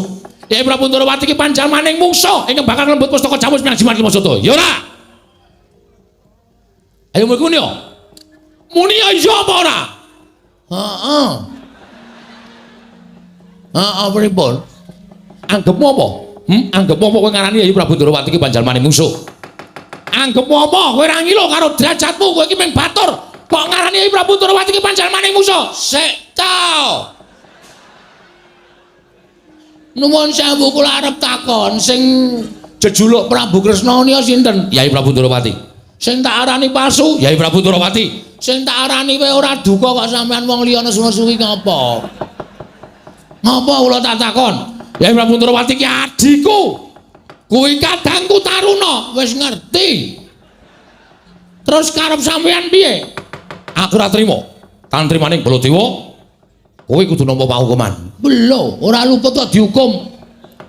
Yayi Prabu Ndarawati iki panjalmaning mungsuh ingkang bakal nglembut pustaka Jamus Miang Jimat Lima Soto. Ya ora? Ayo muni yo. Muni yo iya apa ora? Heeh. Heeh pripun? Anggepmu apa? Anggepmu apa kowe ngarani Yayi Prabu Ndarawati iki panjalmaning mungsuh? Anggepmu apa? Kowe ra ngilo karo derajatmu, kowe iki mung batur. Kok ngarani Yayi Prabu Ndarawati iki panjalmaning mungsuh? Sik ta. Nuwun sewu kula arep takon sing jejuluk Prabu Kresna niya sinten? Yayi Prabu Ndarawati. Sing tak arani palsu, Yayi Prabu Ndarawati. Sing tak arani kowe ora duka kok sampean wong liya nesu-nesu iki ngapa? Ngapa kula tak takon? Yayi Prabu Ndarawati ki adhiku. Kuwi kadangku Taruna, wis ngerti. Terus karep sampean piye? Aku ora trima. Tantrimaning Baladewa. Kowe kudu nampa pahukuman. Lho, ora luput kok dihukum.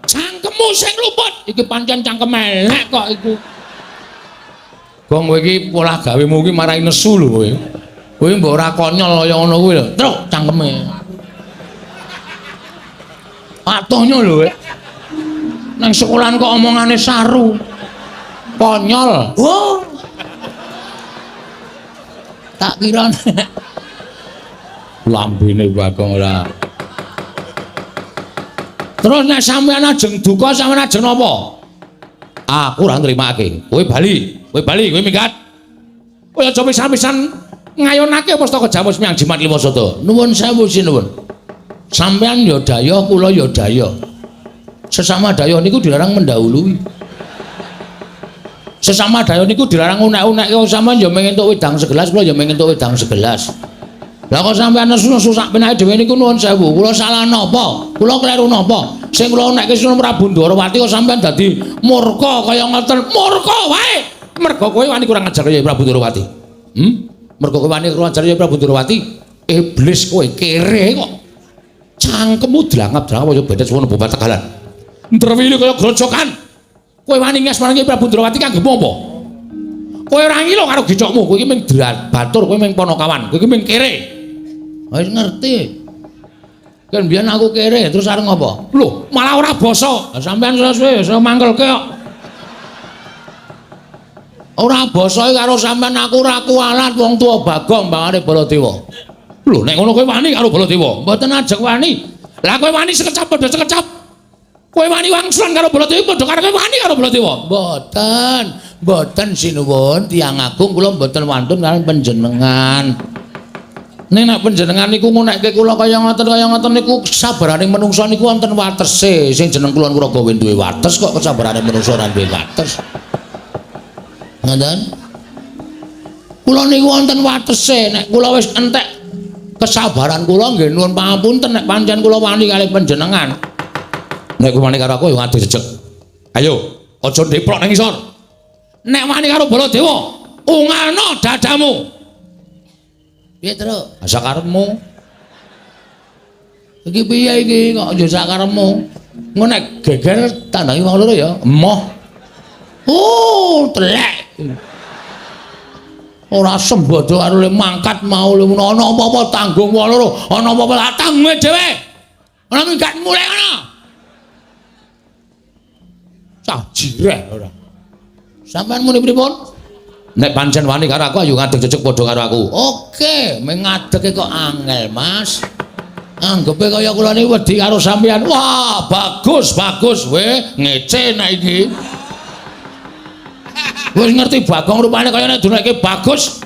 Cangkemmu sing luput. Iki pancen cangkem elek kok iku. Gong kowe iki pola gawemu iki marai nesu lho kowe. Kowe mbok ora konyol kaya ngono kuwi lho. Truk cangkeme. Patohnya lho kowe. Nang sekolahan kok omongane saru. Konyol. Oh. Tak kira lambene Bagong ora. Terus nek sampeyan ajeng duka sampeyan ajeng napa? Aku ora nrimake. Kowe bali, kowe minggat. Kowe aja pisan-pisan ngayonake pustaka Jamus Miang Jimat Lima Soto. Nuwun sewu sinuwun. Sampeyan ya daya, kula ya daya. Sesama daya niku dilarang mendahului. Sesama daya niku dilarang unek-unek kok sampean ya mengentuk wedang segelas, kula ya mengentuk wedang segelas. Lah kok sampean nesu-nesu sak penake dhewe niku nuwun sewu. Kula salah napa? Kula kleru napa? Sing kula unekke Sunan Prabu Ndarawati kok sampean dadi murka kaya ngoten. Murka wae. Mergo kowe wani kurang ajar Yayi Prabu Ndarawati. Mergo kowe wani kurang ajar Yayi Prabu Ndarawati. Iblis kowe kere kok. Cangkemmu dilangap-dilangap kaya bedet suwun bobat tegalan. Ndrewili kaya grojokan. Kowe wani nges marang Yayi Prabu Ndarawati kanggo apa? Kowe ora ngilo karo gicokmu, kowe iki mung batur, kowe mung Panakawan, kowe iki mung kere. Wis ngerti. Kan biyen aku kere, terus arep ngopo? Lho, malah ora basa. Sampeyan suwe iso mangkelke kok. Ora basa karo sampeyan aku ora kualat wong tuwa Bagong bangane Baladewa. Lho, nek ngono kowe wani karo Baladewa, mboten ajeng wani. Lah kowe wani sekecap padha sekecap. Kowe wani wangsulan karo Baladewa padha karo kowe wani karo Baladewa. Mboten sinuwun tiyang agung kula mboten wantun kalian panjenengan. Nek nek panjenengan niku ngunekke kula kaya ngoten niku sabaraning menungsa niku wonten watese. Sing jeneng Kulon Kuraga duwe wates kok kesabarane menungsa ora duwe wates. Ngoten. Kula niku wonten watese. Nek kula wis entek kesabaran kula nggih nuwun pangapunten nek pancen kula wani kalih panjenengan. Nek kowe wani karo aku ya ngadi jejeg. Ayo, aja ndeplok nang isor. Nek wani karo Baladewa, ungalno dadamu. Piye, Tru? Sakarepmu. Iki piye iki kok aja sakarepmu? Ngono nek geger tandangi wong loro ya, emoh. Oh, telek. Ora sembodo karo le mangkat mau le ana apa-apa tanggung wong loro, ana apa-apa tak tanggung dhewe. Ana minggat mulai ana. Cah jireh ora. Sampeyan muni pripun? Nek pancen wani karo aku ayo ngadeg jejeg padha karo aku. Oke, ming ngadege kok angel, Mas. Anggepe kaya kula niki wedi karo sampeyan. Wah, bagus. Weh, ngece nek iki. Wis ngerti Bagong rupane kaya nek duneke bagus.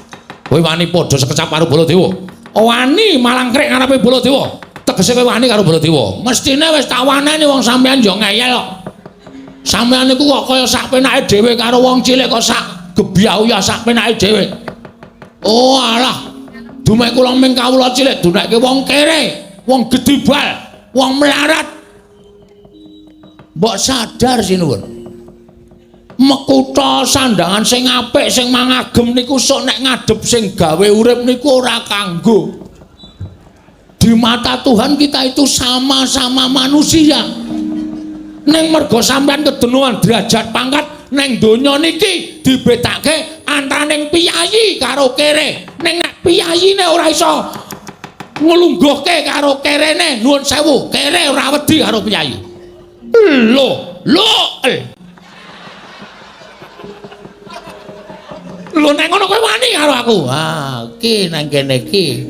Kowe wani padha sekecap karo Baladewa. Wani malangkrek ngarepe Baladewa. Tegese kowe wani karo Baladewa. Mestine wis tak waneni wong sampeyan yo ngeyel kok. Sampeyan niku kok kaya sak penake dhewe karo wong cilik kok sak gebyau ya sak penake dhewe. Oh alah. Dumek kula ming kawula cilik dunekke wong kere, wong gedibal, wong melarat. Mbok sadar sinuwun. Mekutha sandangan sing apik sing mangagem niku sok nek ngadep sing gawe urip niku ora kanggo. Di mata Tuhan kita itu sama-sama manusia. Ning mergo sampean kedenuan derajat pangkat ning donya niki dibedake antaraning piyayi karo kere. Ning nek piyayine ora iso nglungguhke karo kerene, nuwun sewu, kere ora wedi karo piyayi. Lho, nek ngono kowe wani karo aku. Ah, iki nang kene iki.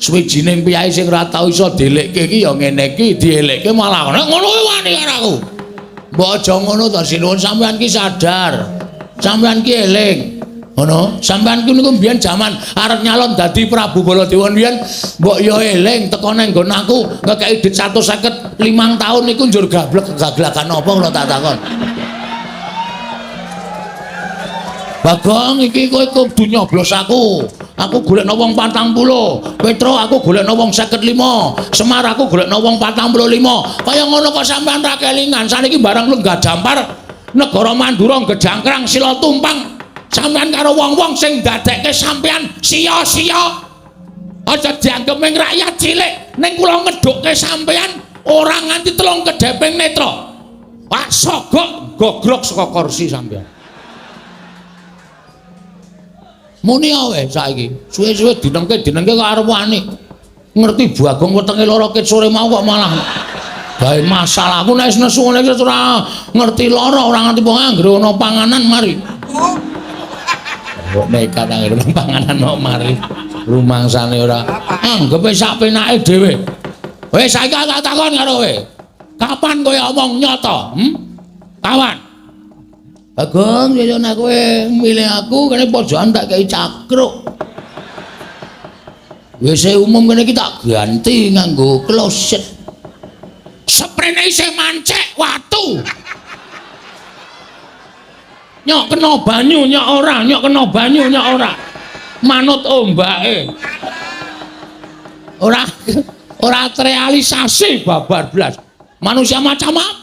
Suwijining piyayi sing ora tau iso dielekke iki ya ngene iki, dielekke malah ngono kowe wani karo aku. Mbok aja ngono to, sinuwun sampean ki sadar. Sampean ki eling. Ngono, sampean ki niku mbiyen jaman arep nyalon dadi Prabu Baladewa mbiyen mbok yo eling teko nang nggon aku ngekeki dit 155 tahun niku njur gaglakan apa kula tak takon. Bagong iki kowe kudu nyoblos aku. Aku golekno wong 40. Petro aku golekno wong 55. Semar aku golekno wong 45. Kaya ngono kok sampean ra kelingan. Saniki barang lenggah dampar negara Mandura gejangkrang sila tumpang. Sampean karo wong-wong sing dadekke sampean sia-sia. Aja dianggep ming rakyat cilik. Ning kula ngedukke sampean ora nganti 3 kedheping netra. Pak sogok gogrok saka kursi sampean. Muni ae saiki. Suwe-suwe dinengke kok arep wani. Ngerti Bagong wetenge lara ket sore mau kok malah gawe masalah. Aku nek wis nesu ngene iki ora ngerti lara, ora nganti wong anggere ana panganan mari. Kok nekat anggere ana panganan kok mari. Rumangsane ora anggepe sak penake dhewe. Wis saiki tak takon karo kowe. Kapan kowe omong nyata? Kawan. Bagong yo nek kowe milih aku kene pojokan tak kei cakruk. WC umum kene iki tak ganti nganggo kloset. Sprene isih mancek watu. Nyok kena banyu nyok ora, nyok kena banyu nyok ora. Manut ombake. Ora terrealisasi babar blas. Manusia macam apa?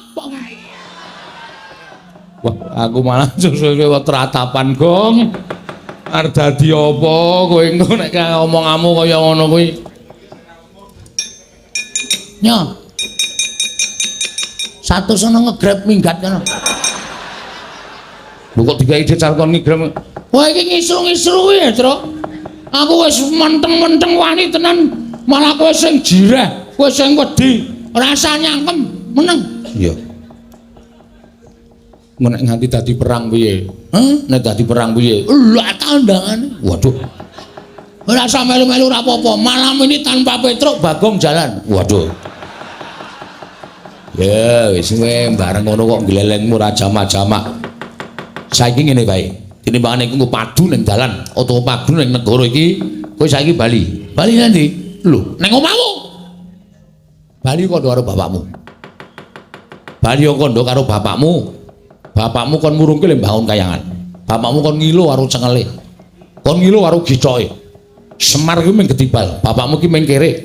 Wah, aku malah susul-susul teratapan gong. Arep dadi apa kowe engko nek omonganmu kaya ngono kuwi. Nyo. Satu sono ngegrab minggat ngono. Lho kok digawe dicarkon ngegrab. Wah iki ngisru-ngisru ya, Tru. Aku wis menteng-menteng wani tenan, malah kowe sing jireh, kowe sing wedi, rasa nyangkem meneng. Iya. Nek nganti dadi perang piye? Nek dadi perang piye? Lah tandangane. Waduh. Ora usah melu-melu ora apa-apa. Malam ini tanpa Petruk Bagong jalan. Waduh. Ya wis kowe bareng ngono kok glelengmu ra jamak-jamak. Saiki ngene bae. Tinimbangane iku padu ning dalan utawa padu ning negara iki, kowe saiki bali. Bali nanti? Lho, ning omahmu. Bali kondo karo bapakmu. Bali kondo karo bapakmu. Bapakmu kon murungke le mbangun kayangan. Bapakmu kon ngilu karo cengele. Kon ngilu karo gicoke. Semar ki mung gedibal, bapakmu ki mung kere.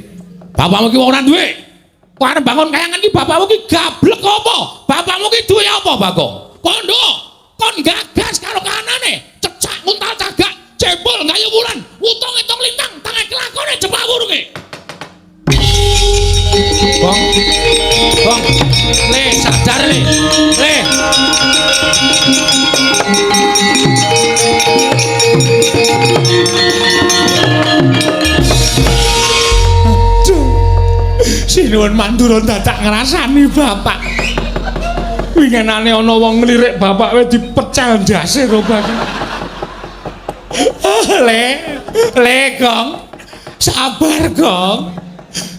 Bapakmu ki wong ora duwe. Kok arep bangun kayangan ki bapakmu ki gablek apa? Bapakmu ki duwe apa, Bagong? Kondo, kon gagas karo kanane, cecak nguntal cagak, cebol gayu wulan, utung etung lintang, tangan kelakone jepak wurunge. Bong, le sadar le. Aduh, sinuwun mandura dadak ngrasani bapak. Wingenane ana wong nglirik bapak wis dipecel ndase karo bapak. Le Gong. Sabar Gong.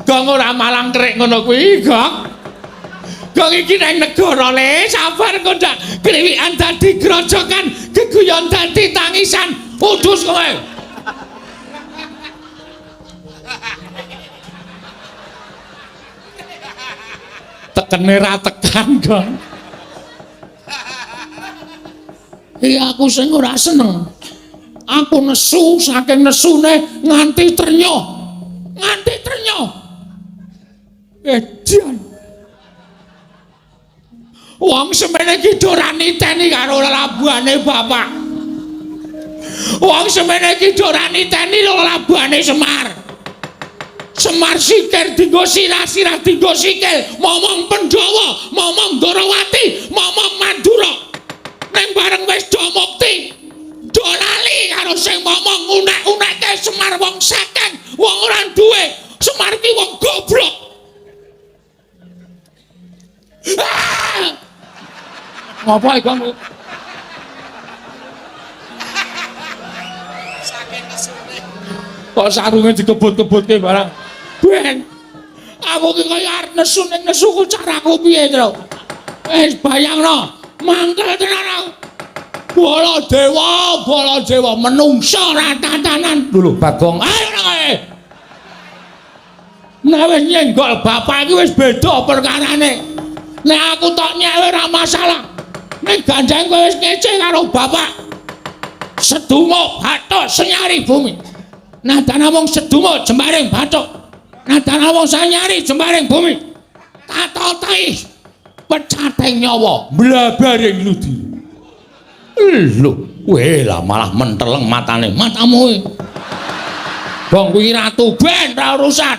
Gong ora malang krik ngono kuwi, Gong. Gong iki nang negara le, sabar kok ndak kriwikan dadi grojokan, geguyon dadi tangisan. Udus kowe. Tekene ra tekan, Gong. Iya aku sing ora seneng. Aku nesu saking nesune nganti trenya. Nganti trenya. Edian. Wong semene iki ora niteni karo labuhane bapak. Wong semene iki ora niteni karo labuhane Semar. Semar sikir dinggo sirah-sirah dinggo sikil, momong Pandhawa, momong Ndarawati, momong Mandura. Ning bareng wis do mukti, do lali karo sing momong unek-unekke Semar wong saking, wong ora duwe, Semar ki wong goblok. Ngapa iki kamu? Kok sarunge dikebut-kebutke barang. Ben. Aku ki kaya arep nesu ning nesuku caraku piye, Tru? Wis bayangno, mangkel tenan aku. Bala dewa menungsa ra tatanan. Lho Bagong, ayo nang ae. Nek wis nyenggol bapak iki wis beda perkarane. Nek aku tok nyewe ora masalah. Nek gandeng kowe wis ngece karo bapak. Seduma bathuk senyari bumi. Nadana wong seduma jembaring bathuk. Nadana wong sanyari jembaring bumi. Tatotai pecating nyawa blabaring ludi. Lho, kowe lah malah menteleng matane. Matamu kuwi. Bong kuwi ratu ben ra urusan.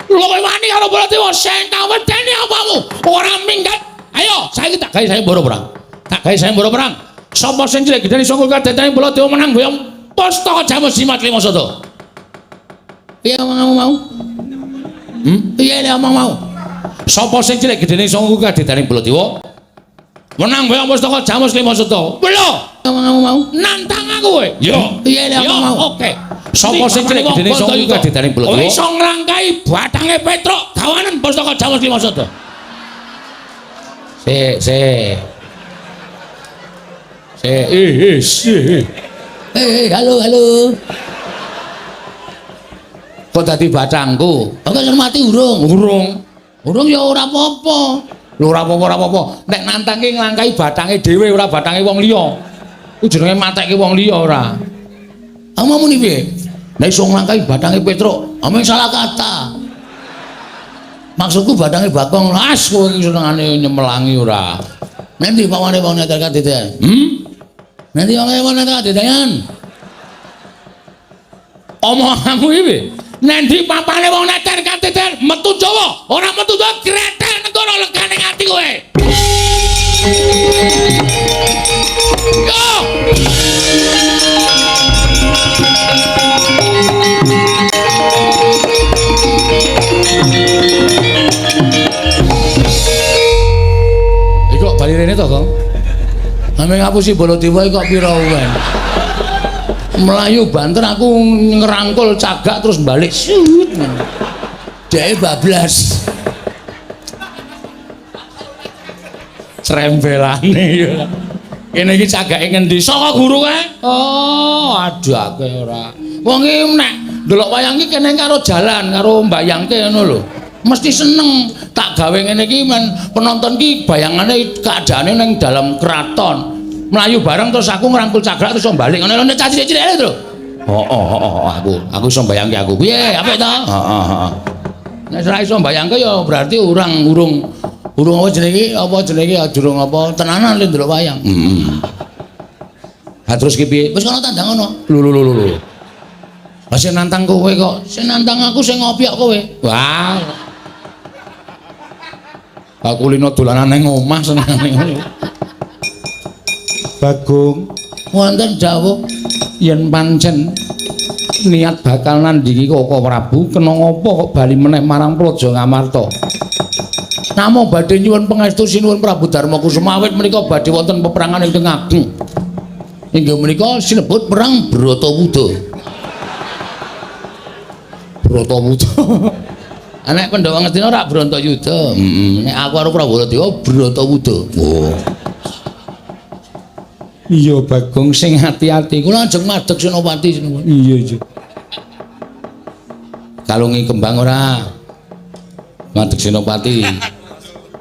Lho kowe wani karo Baladewa sing tak wedeni apamu? Ora minggat. Ayo, saiki tak gawe saya mbara perang. Tak gawe saya mbara perang. Sapa sing cilik gedene saka kadetane Baladewa menang boyong Pustaka Jamus Jimat Limasada. Piye omongmu mau? Piye omong mau? Sapa sing cilik gedene saka kadetane Baladewa menang boyong Pustaka Jamus Limasada. Lho, omongmu mau? Nantang aku kowe. Yo. Piye omong mau? Oke. Sapa sing cilik gedene saka kadetane Baladewa iso nglangkai bathange Petruk gawanen Pustaka Jamus Limasada. Halo. Kok dadi bacangku? Kok wis mati urung? Urung ya ora apa-apa. Lho ora apa-apa. Nek nantangke nglangkai bathange dhewe ora bathange wong liya. Ku jenenge matekke wong liya ora. Amamu piye? Nek iso nglangkai bathange Petruk, ameng salah kata. Maksudku bathange Bagong las kowe iki senengane nyemelangi ora. Nanti pawane wong neter kadeden. Nanti wong neter kadeden. Omonganmu iki nanti papane wong neter kadeden metu Jawa, ora metu Jawa gretel negara legane ati kowe. Yo! Kok bali rene to, Kang? Ame ngapusi Baladewa kok pira uwen. Melayu banter aku ngerangkul cagak terus balik sut. Dheke bablas. Trembelane ya. Kene iki cagake ngendi? Saka guru kae? Oh, adake ora. Wong iki nek ndelok wayang iki kene karo jalan, karo mbayangke ngono lho. Mesti seneng tak gawe ngene iki men penonton ki bayangane keadaane ning dalam keraton melayu bareng terus aku ngrangkul cagak terus balik ngene lho cilik-cilik lho. Aku iso mbayangke aku piye apik ta? Heeh. Nek ora iso mbayangke ya berarti urung apa jenenge durung apa tenanan le ndelok wayang. Ha terus ki piye? Wis kono tandang ngono. Lho. Lah sing nantang kowe kok, sing nantang aku sing ngopiok kowe. Wah. Aku lino dolanan ning omah senengane ngono. Bagong, wonten dawuh yen pancen niat bakal nandingi Koko Prabu kena ngapa kok bali meneh marang Praja Ngamarta. Namung badhe nyuwun pangestu sinuwun Prabu Darmakusuma awit menika badhe wonten peperangan ingkang ageng. Inggih menika sinebut perang Bratawuda. Nek Pandhawa ngertina ora Bratayuda. Nek aku karo Prabu Baladewa Bratawuda. Oh. Iya Bagong sing ati-ati. Kula ajeng madheg Senopati. Iya. Kalungi kembang ora. Madheg Senopati.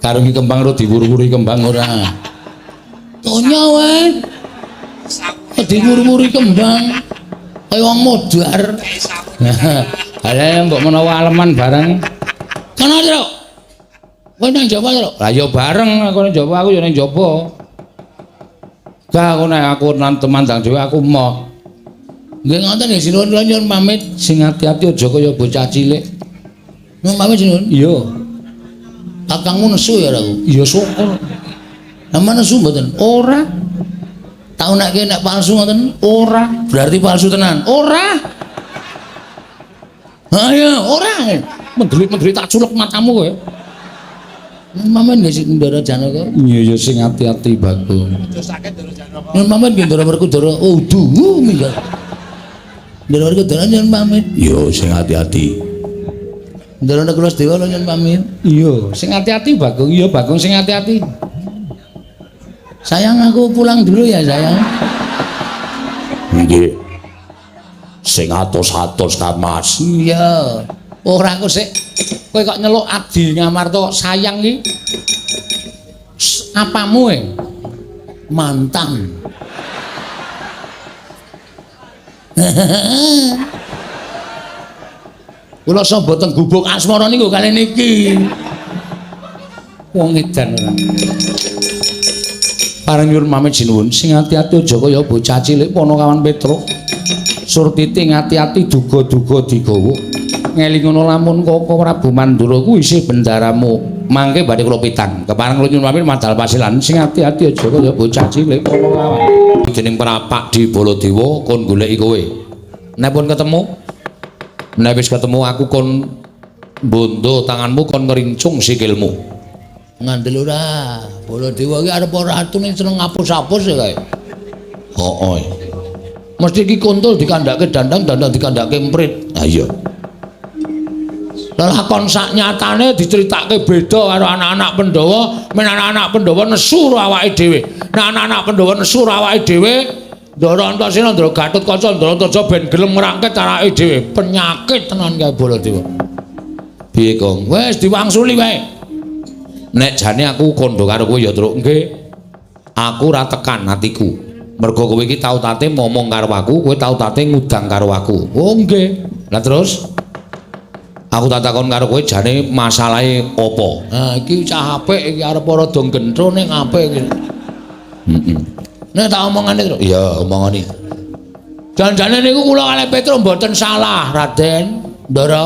Kalungi kembang ora diwur-wuri kembang ora. Tonya wae. Diwur-wuri kembang. Kaya wong modar. Ada mbok menawa aleman bareng. Kana Tru. Kowe nang Jawa Tru? Lah ya bareng aku nang Jawa aku ya nang Jawa. Gak aku nek aku nang temandang dhewe aku mau. Nggih ngoten nggih sinuwun kula nyuwun pamit. Sing ati-ati aja kaya bocah cilik. Nyuwun pamit sinuwun. Iya. Kakangmu nesu ya aku. Iya syukur. Nama nesu mboten? Ora. Tau nek nek palsu ngoten? Ora. Berarti palsu tenan. Ora. Ha ya, ora. Mendelik-mendelik tak culek matamu kowe. Mamen nggih sing Ndara Janaka. Iya ya sing ati-ati Bagong. Aja sakit Ndara Janaka. Nyuwun pamit nggih Ndara Werkudara. Udu minggat. Ndara Werkudara nyuwun pamit. Yo sing ati-ati. Ndara Nagarasedewa nyuwun pamit. Iya, sing ati-ati Bagong. Iya Bagong sing ati-ati. Sayang aku pulang dulu ya sayang. Nggih. Sing atos-atos Kang Mas. Iya. Ora aku sik. Kowe kok nyeluk Adi Ngamarta sayang iki? Apamu mantan. Kula sapa teng gubuk asmara niku kali niki. Wong edan ora. Pareng nyuwun pamit sinuwun, sing ati-ati aja kaya bocah cilik Ponokawan Petruk. Surtiti ngati-ati duga-duga digawa. Ngelingono lamun Koko Prabu Mandura kuwi isih bendaramu. Mangke badhe kula pitang. Kepareng kula nyuwun pamit madal pasilan sing ati-ati aja kaya bocah cilik Ponokawan. Dening prapak di Baladewa kon goleki kowe. Nek pun ketemu, nek wis ketemu aku kon bondo tanganmu kon ngerincung sikilmu. Ngandel ora. Baladewa iki arep ora atune seneng ngapus-apus ya kae. Hooh. Mesti iki kontul dikandhake dandang dikandhake emprit. Ha iya. Lakon sak nyatane diceritake beda karo anak-anak Pandhawa, men anak-anak Pandhawa nesu awake dhewe. Nek anak-anak Pandhawa nesu awake dhewe, Ndara Antasena, Ndara Gatotkaca, Ndara Antaja ben gelem ngrangket awake dhewe. Penyakit tenan kae Baladewa. Piye, Kong? Wis diwangsuli wae. Nek jane aku kandha karo kowe ya, Truk. Nggih. Aku ora tekan atiku. Mergo kowe iki tau tate ngomong karo aku, kowe tau tate ngudang karo aku. Oh nggih. Lah terus aku tak takon karo kowe jane masalahe apa? Nah iki cah apik iki arep rada gendro ning apik iki. Heeh. Nek tak omongane, Truk. Iya, omongane. Jan-jane niku kula kalih Petruk mboten salah, Raden. Ndara.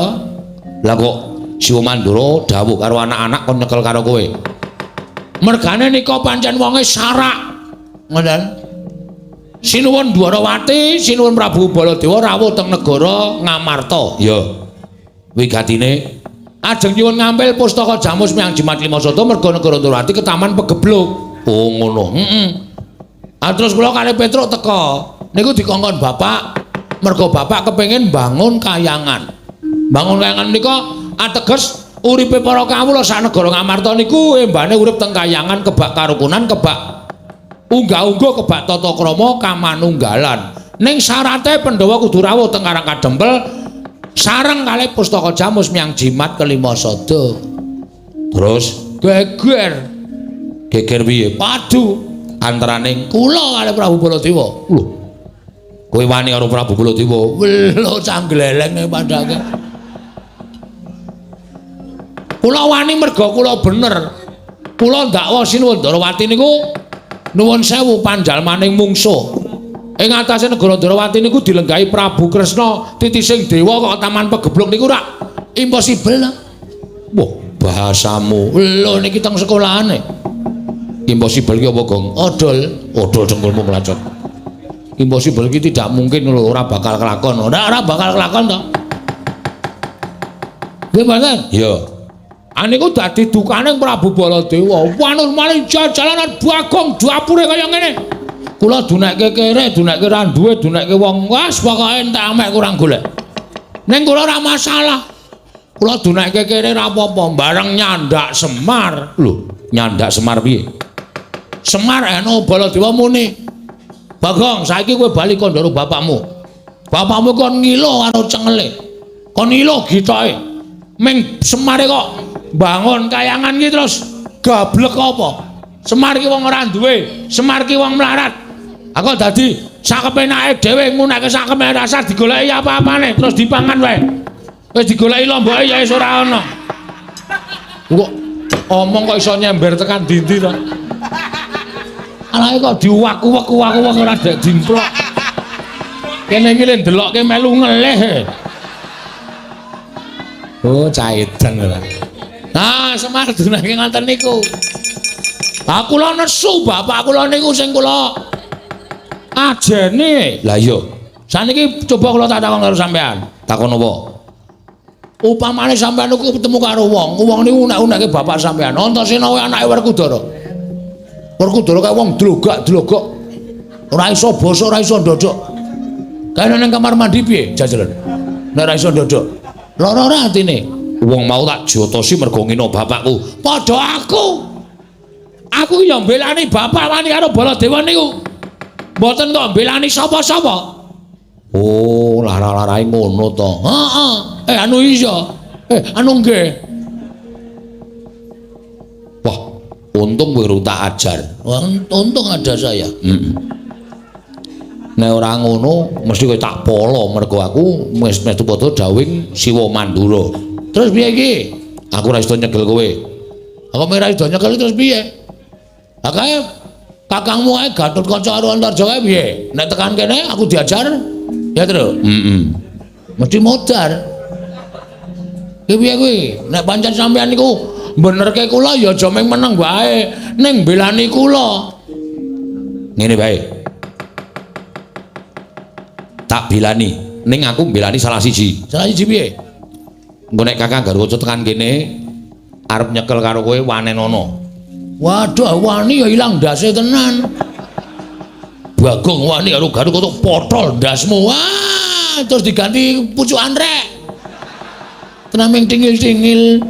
Lah kok Siwa Mandura dawuh karo anak-anak kon nyekel karo kowe. Mergane nika pancen wonge sarak. Ngoten. Sinuwun Dwarawati, sinuwun Prabu Baladewa rawuh teng negara Ngamarta. Ya. Wigatine ajeng nyuwun ngambil pustaka Jamus Miang Jimat Limasada merga negara Dwarawati ketaman pegebluk. Oh ngono. Heeh. Terus kula kalih Petruk teka. Niku dikongkon bapak merga bapak kepengin bangun kayangan. Bangun kayangan menika ateges uripe para kawula sak negara Ngamarta niku embane urip teng kayangan kebak karukunan, kebak unggah-ungguh, kebak tata krama kamanunggalan. Ning syarate Pandhawa kudu rawuh teng Karang Kadempel sareng kalih pustaka Jamus Miang Jimat Kelimasada. Terus Geger. geger piye? Padu Antaraning kula kalih Prabu Baladewa. lho. Kowe wani karo Prabu Baladewa? Lho canggleleng padake. Kula wani merga kula bener. Kula ndakwa sinuwun Ndarawati niku nuwun sewu panjalmaning mungsuh. Ing atase negara Ndarawati niku dilenggahi Prabu Kresna titising dewa kok taman pegebluk niku ora impossible. Wah, bahasamu. Lho niki teng sekolahane. Impossible ki apa, Gong? Odol. Odol cengkulmu nglacot. Impossible ki tidak mungkin lho, ora bakal kelakon. Ora bakal kelakon to. Nggih, Mboten? Iya. Aniku dadi dukaning Prabu Baladewa. Wanur maling jalanan Bagong dapure kaya ngene. Kula dunekke kere, dunekke ra duwe, dunekke wong wis pokoke entek amek kurang golek. Ning kula ora masalah. Kula dunekke kere ra apa-apa, bareng nyandak Semar. Lho, nyandak Semar piye? Semar eno Baladewa muni. Bagong, saiki kowe bali kandhara bapakmu. Bapakmu kon ngilo karo cengele. Kon ngilo gitoke. Ming Semare kok bangun kayangan iki terus gablek apa? Semar ki wong ora duwe, Semar ki wong melarat. Aku dadi sakepenake dhewe ngunekke sakemene rasa digoleki apa-apane terus dipangan wae. Wis digoleki lomboke ya wis ora ana. Kok omong kok iso nyember tekan ndi-ndi to? Alae kok diuwak-uwak ora dek dimplok. Kene iki le ndelokke melu ngelih. Oh, caedan ora. Nah, Semar dunake ngoten niku. Lah kula nesu bapak kula niku sing kula ajene. Lah iya. Saniki coba kula tak takon karo sampean. Takon apa? Upamane sampean niku ketemu karo wong niku unek-uneke bapak sampean. Antasena kuwi anake Werkudara. Werkudara kaya wong drogak-drogok. Ora iso basa, ora iso ndodok. Kaya nang kamar mandi piye jajalan? Nek ora iso ndodok. Lara ora atine. Wong mau tak jotosi mergo ngino bapakku. Padha aku. Aku ya mbelani bapak wani karo Baladewa niku. Mboten kok mbelani sapa-sapa. Oh, lara-larae ngono to. Heeh. Anu iya. Anu nggih. Wah, untung kowe tak ajar. Untung ada saya. Nek ora ngono mesti kowe tak polo mergo aku wis metu padha dawing Siwa Mandura. Terus piye iki? Aku ora iso nyegel kowe. Aku ora iso nyekel terus piye? Lah kae kakangmu ae Gatut Kaca karo Antarja kae piye? Nek tekan kene aku diajar. Ya, Tru. Mesti modar. Ki piye kuwi? Nek pancen sampean niku benerke kula ya aja mung meneng wae, ning belani kula. Ngene bae. Tak bilani, ning aku mbelani salah siji. Salah siji piye? Engko nek Kakang Garwaca tekan kene arep nyekel karo kowe wanenono. Waduh, wani ya ilang ndase tenan. Bagong wani karo Garwaca potol ndasmu. Wah, terus diganti pucukan rek. Tenaming tingil-tingil.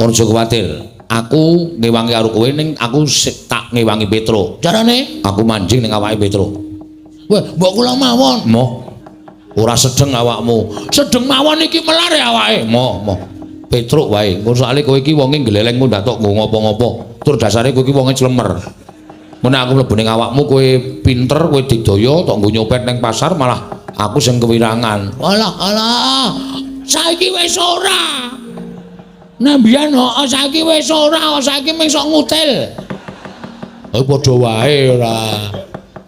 Ora aja kuwatir. Aku ngewangi karo kowe ning aku tak ngewangi Petro. Carane? Aku manjing ning awake Petro. Wah, mbok kula mawon. Moh. Ora sedeng awakmu. Sedeng mawon iki melare awake. Moh. Petruk wae. Engko soalé kowe iki wonge gleleng kok ndak tok nggo ngopo-ngopo. Tur dasare kowe iki wonge clemer. Mun aku mlebu ning awakmu kowe pinter, kowe digdaya tok nggo nyopet ning pasar malah aku sing kewirangan. Alah. Saiki wis ora. Nambian kok saiki wis ora, saiki mung sok ngutil. Padha wae ora.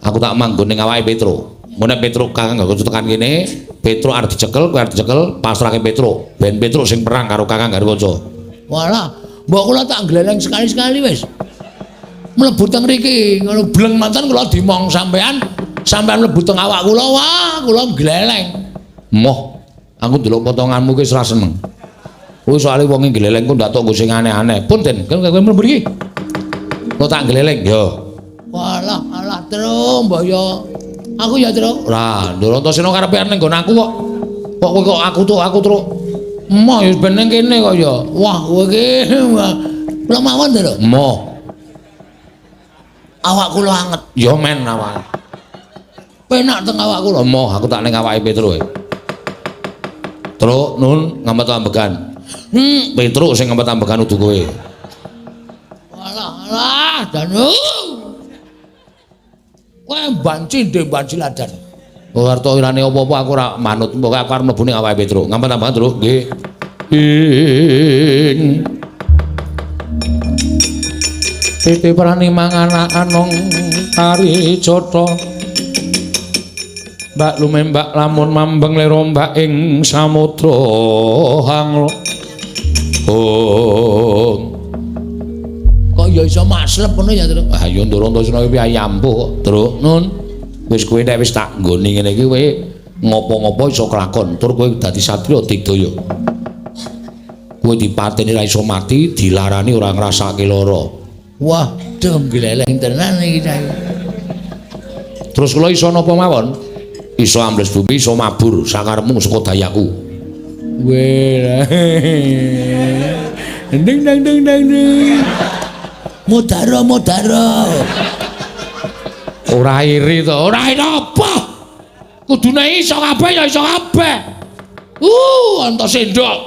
Aku tak manggon ning awake Petro. Mun Petro Kakang Garwaca tekan kene, Petro arep dicekel, kowe arep dicekel, pasrahke Petro. Ben Petro sing perang karo Kakang Garwaca. Walah, mbok kula tak gleleng sekali-sekali wis. Mlebu teng mriki, ngono bleng mantan kula dimong sampean mlebu teng awak kula, wah, kula gleleng. Moh, aku ndelok potonganmu ki ora seneng. Kowe soalé wonge gleleng kok ndak tok nggo sing aneh-aneh. Pun Den, kowe mlebu iki. Kok tak gleleng, yo. Walah, Tru, mbok yo. Aku ya, Tru. Lah, Antasena karepe ning nggon aku kok. Kok kowe kok aku Tru. Emoh ya ben ning kene kok ya. Wah, kowe iki kula mawon, Tru. Emoh. Awak kula anget. Ya men awak. Penak teng awak kula. Emoh, aku tak ning awake Petro. Tru, nun ngambet ambekan. Petro sing ngambet ambekan udu kowe. Walah, Danu. Kowe banci ndek banci ladan. Ora arto irane apa-apa aku ora manut, pokoke aku arep mlebu ning awake Petro. Ngambet ambekan, Tru. Nggih. Titi prani mangan anong kari jotho. Mbak lumembak lamun mambeng lerombak ing samudra hanglo. Kok ya iso maslep ngono ya, Tru? Ah ya Ndara Antasena iki ayampuh kok, Tru. Nun. Wis kowe nek wis tak nggoni ngene iki kowe ngopo-ngopo iso kelakon. Tur kowe dadi satriya digdaya. Kowe dipateni ra iso mati, dilarani ora ngrasake lara. Wah, dem gleleng tenan iki ta. Terus kula iso napa mawon? Iso ambles bumi, iso mabur sakarepmu saka dayaku. Weh. Ding. Modaro. Ora iri to, Ora apa? Kudune iso kabeh ya iso kabeh. Antasendok.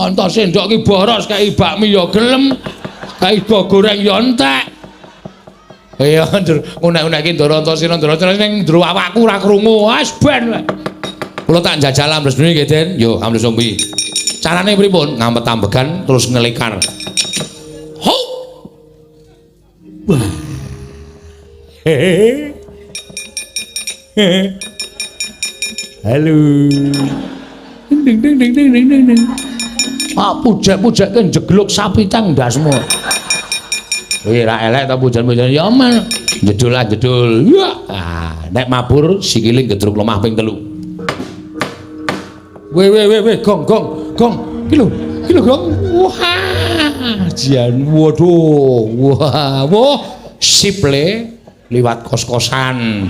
Antasendok ki boros kaya bakmi ya gelem, kaya goreng ya entek. iya ngunek-unek iki Ndara Antasena ning ndro awakku ora krungu. Wis ben wae. Kula tak njajal ambles bumi nggih, Den. Yo, ambles bumi. Carane pripun? Ngampet ambegan terus ngelikar. Halo. Ding ding ding ding ding ding. Ah pujak-pujak kan jegluk sapi tang ndasmu. Wih ra elek ta pujan-pujan ya men. Jedul lah jedul. Ya. Ah, nek mabur sikile gedruk lemah ping 3. Weh gong. Ki lho gong. Wah, jan waduh. Wah, sip le liwat kos-kosan.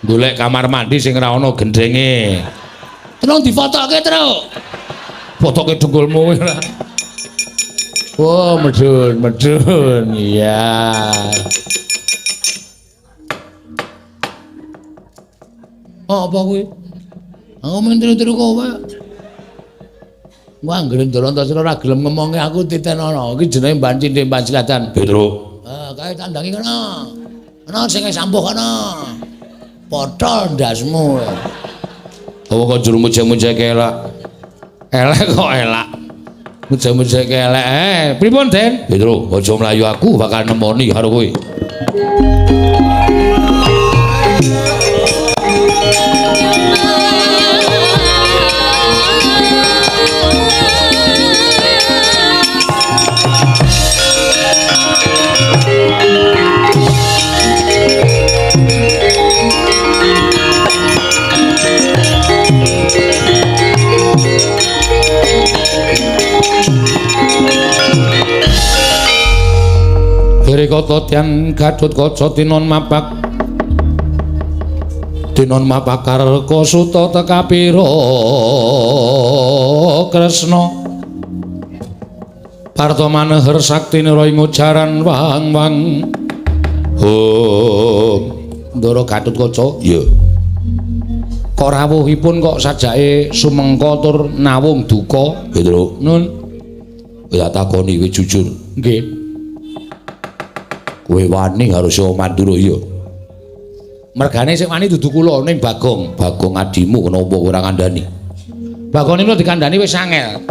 Golek kamar mandi sing ora ana gendenge. Tolong difotoke, Truk. Fotoke dengkulmu ora. Wah, medun. Iya. Apa kuwi? Aku mentru-tru kowe. Wah, anggere ndolong ora gelem ngomongi aku titenono. Iki jenenge Mbak Cindik Mbak Cilatan. Petro. Kae tandangi kono. Ana sing sampuh kono. Potol ndasmu. Apa kok juru muja-muja kelak? Elek kok elak. Muja-muja kelek. Pripun, Den? Petro, aja mlayu aku bakal nemoni karo kowe. Kota tiang Gadut Kaca tinon mapak karko suta tekapira Kresna parta maneher saktine ing ujaran wang-wang Ndara Gadut Kaca iya kok rawuhipun kok sajake sumengka tur nawung duka Petro nun ya takoni kowe jujur nggih kowe wani harus Mandura ya. Mergane sing wani dudu kula ning Bagong adimu kenapa kowe ora kandhani? Bagong niku dikandhani wis angel.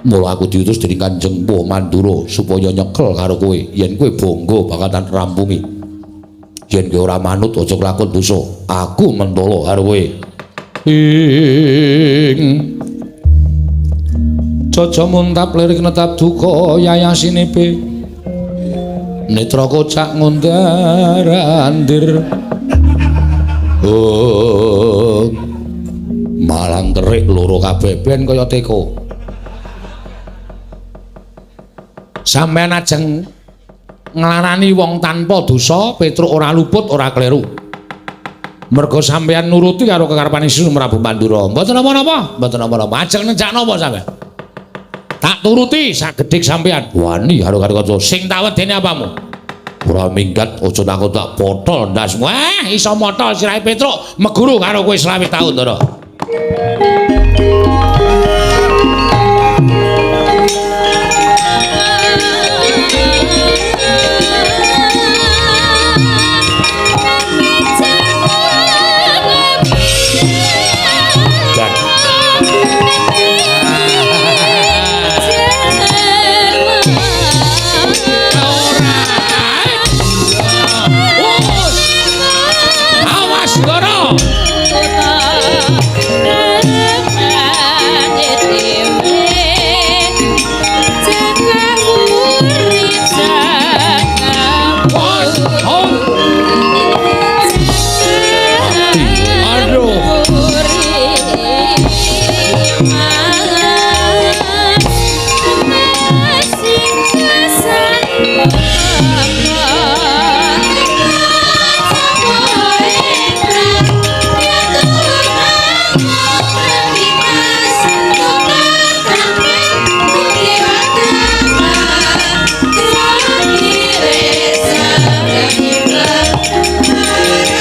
Mula aku diutus dening Kanjeng Mandura supaya nyekel karo kowe yen kowe bangga bakal rampungi. Yen kowe ora manut aja kelakon dosa. Aku mentolo karo kowe. Caca muntap lirik netap duka yayasinepe. Netra kocak ngondarandir malang terik loro kabeh ben kaya teko sampeyan ajeng nglarani wong tanpa dosa Petruk ora luput ora kleru merga sampeyan nuruti karo kekarepane Sri Prabu Mandura mboten napa-napa ajeng nenjak napa sampeyan tak turuti sagedhik sampeyan wani karo kaca sing tak wedeni apamu ora minggat aja takut tak potol ndasmu iso motol sirahe Petruk meguru karo kowe 20 taun to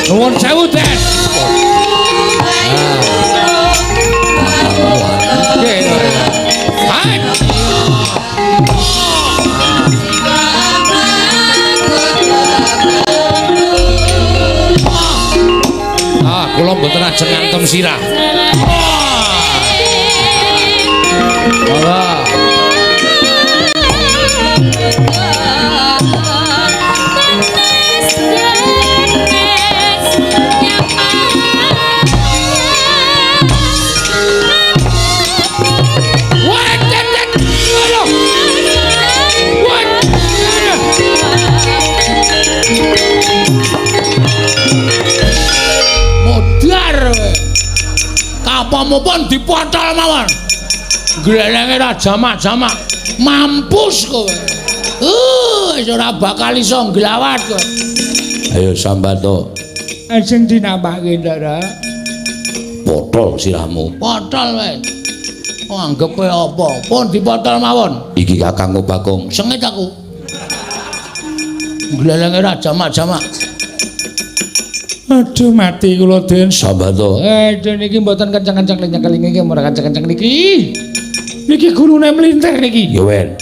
Nuwun sewu, Den. Kula mboten ajeng ngantem sirah. Ora. apa-apa pun dipotol mawon. Glelenge ra jamak-jamak. Mampus kowe. Wis ora bakal iso nglawat kowe. Ayo Sambato. Ajeng dinapake Ndara. Potol sirahmu. Potol wis. Oh, anggap kowe apa? Pun dipotol mawon. Iki Kakang Bakung. Sengit aku. Glelenge ra jamak-jamak. Aduh mati kula Den. Sambato. Aduh niki mboten kencang-kencang nyekelinge iki ora kencang-kencang niki. Niki gulune mlintir niki. Ya wen.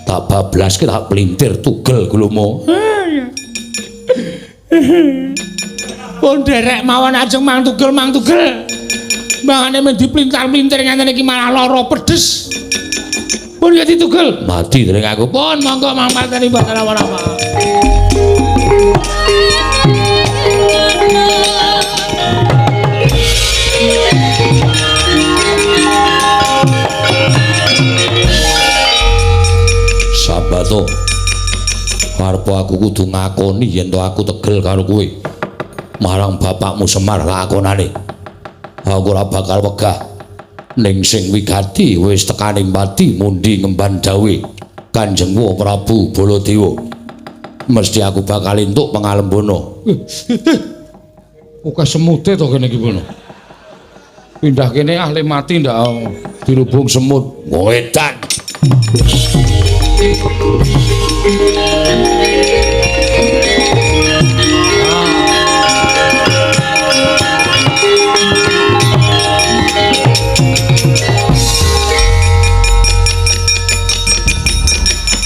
Tak bablas ki tak pelintir tugel gulumu. Pun derek mawon ajeng mang tugel. Mangane men diplintar-plintir ngene iki malah lara pedes. Pun ya ditugel. Mati dereng aku. Pun monggo mangpateni Bathara Warama. Sambato. Karep aku kudu ngakoni yen to aku tegel karo kowe. Marang bapakmu Semar lakonane. Aku ora bakal wegah. Ning sing wigati wis tekaning pati mundi ngemban dawe Kanjengmu Prabu Baladewa. Mesti aku bakal entuk pangalembono. Oke semute to kene iki pono. Pindah kene ahli mati ndak dirubung semut. Wedan.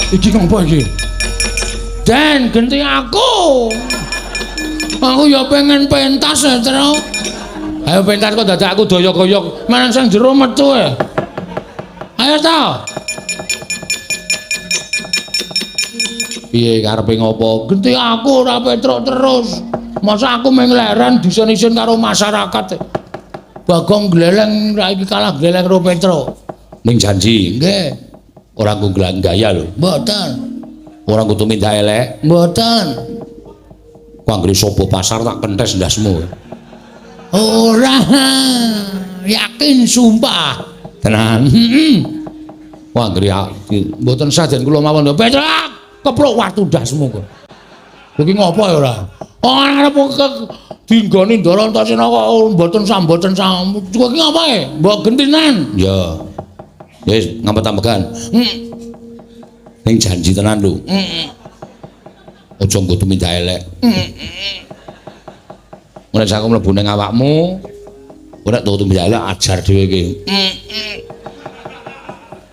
Iki ngopo iki? Dan genti aku. Aku ya pengen pentas ya, Tru. Ayo pentas kok dadak aku doyok-doyok marang sang jero metu e. Ayo ta. Piye karepe ngopo? Genti aku ora petruk terus. Masa aku mengleren disen-isen karo masyarakat. Bagong gleleng ra iki kalah gleleng karo Petruk. Ning janji. Nggih. Ora ngunggelan gaya lho. Mboten. Ora kudu minta elek. Mboten. Wanggri sapa pasar tak kentes ndasmu. Ora. Yakin sumpah. Tenan. Wanggri mboten saden kula mawon. Petruk, kepruk watu ndasmu kok. Iki ngopo ya ora? Ora arep dinggoni Ndara Antasena kok mboten samboten sam. Kok iki ngapae? Mbok gentinan. Ya. Wis ngampet-ampekan. Ning janji tenan lho. Aja nggo minta elek. Nek aku mlebu ning awakmu, ora tutu minta elek ajar dhewe iki.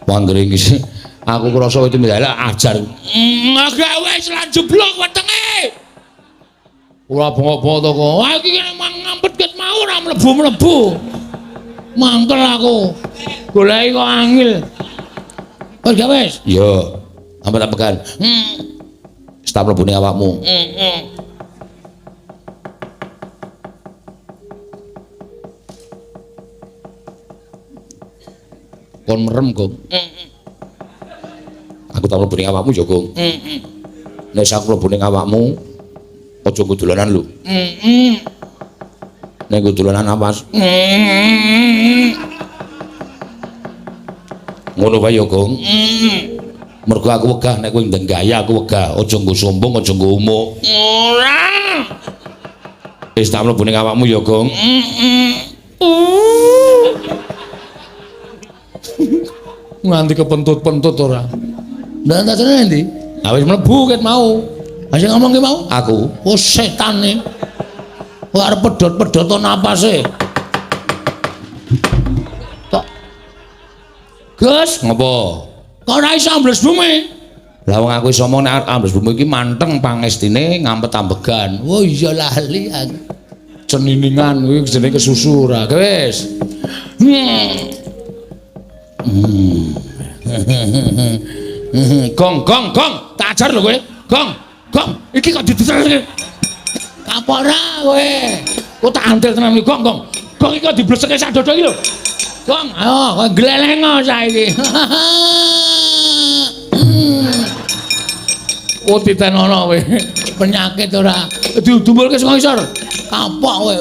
Wanggri iki aku krasa itu minta elek ajar. Agak wis lan jeblok wetenge. Ora bengok-bengok to kok. Wah iki ngampet ket mau ora mlebu-mlebu. Mangkel aku. Goleki kok angel. Wis gak wis? Yo, ampet-ampekan. Wis tak mlebu ning awakmu. Kon merem, Gong. Aku tak mlebu ning awakmu yo, Gong. Nek aku mlebu ning awakmu, aja nggo dolanan lho. Nek nggo dolanan apas. Ngono wae yo, Gong. Mergo aku wegah nek kowe ndeng gaya aku wegah, aja nggo sombong, aja nggo umuk. Ora. Wis tak mlebu ning awakmu yo, Gong. Nganti kepentut-pentut ora. Ndak tasane ndi? Ah wis mlebu ket mau. Ha sing ngomong ki mau? Aku. Oh setane. Kok arep pedhot-pedhot napase. Tok. Gus, Ngopo? kok ora iso ambles bumi? Lah wong aku iso omong nek ambles bumi iki manteng pangestine ngampet-ambegan. Oh iya lali aku. Ceniningan kuwi jenenge kesusu ora. Wis. Gong, tak ajar lho kowe. Gong, iki kok didesel. Kapora kowe. Kok tak antil tenan iki, Gong. Gong iki kok dibleseke sak dodo iki lho. Gong, ayo kowe glelengo saiki. Oh titenono kowe. Penyakit ora diudumbulke saka isor. Kapok kowe.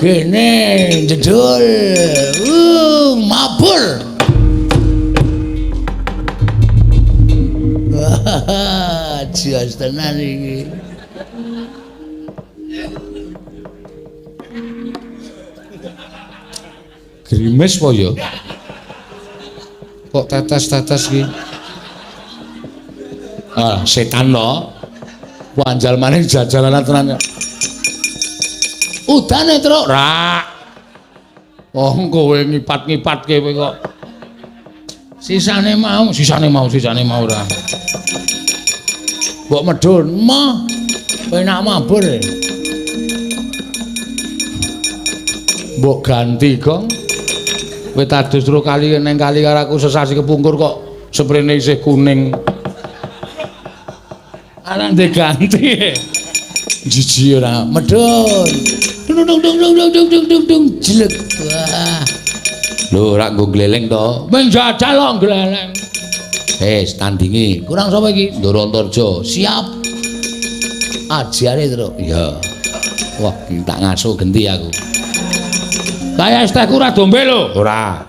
kene jedul. Mabur. Jias tenan iki. Grimes po ya? Kok tetes-tetes iki? Ah, setan lo. Wanjal maning jajalanan tenan. Udane, Truk. Rak. Oh, kowe ngipat-ngipatke kowe kok. Sisane mau ora. Mbok medhun, mah. Penak mabur. Mbok ganti, Gong. Kowe tadus terus kali neng kali karo aku sesasi kepungkur kok sprene isih kuning. Ana diganti. Jiji ora Medhun. Dung dung dung dung dung dung dung dung jelek. Wah. lho ora nggo gleleng to. Men jajal kok gleleng. Tandingi. Kurang sapa iki? Ndoro Antarja. Siap. Ajare, Truk. Iya. Wah, tak ngaso genti aku. Kaya es teh ku ora dombe lho. Ora.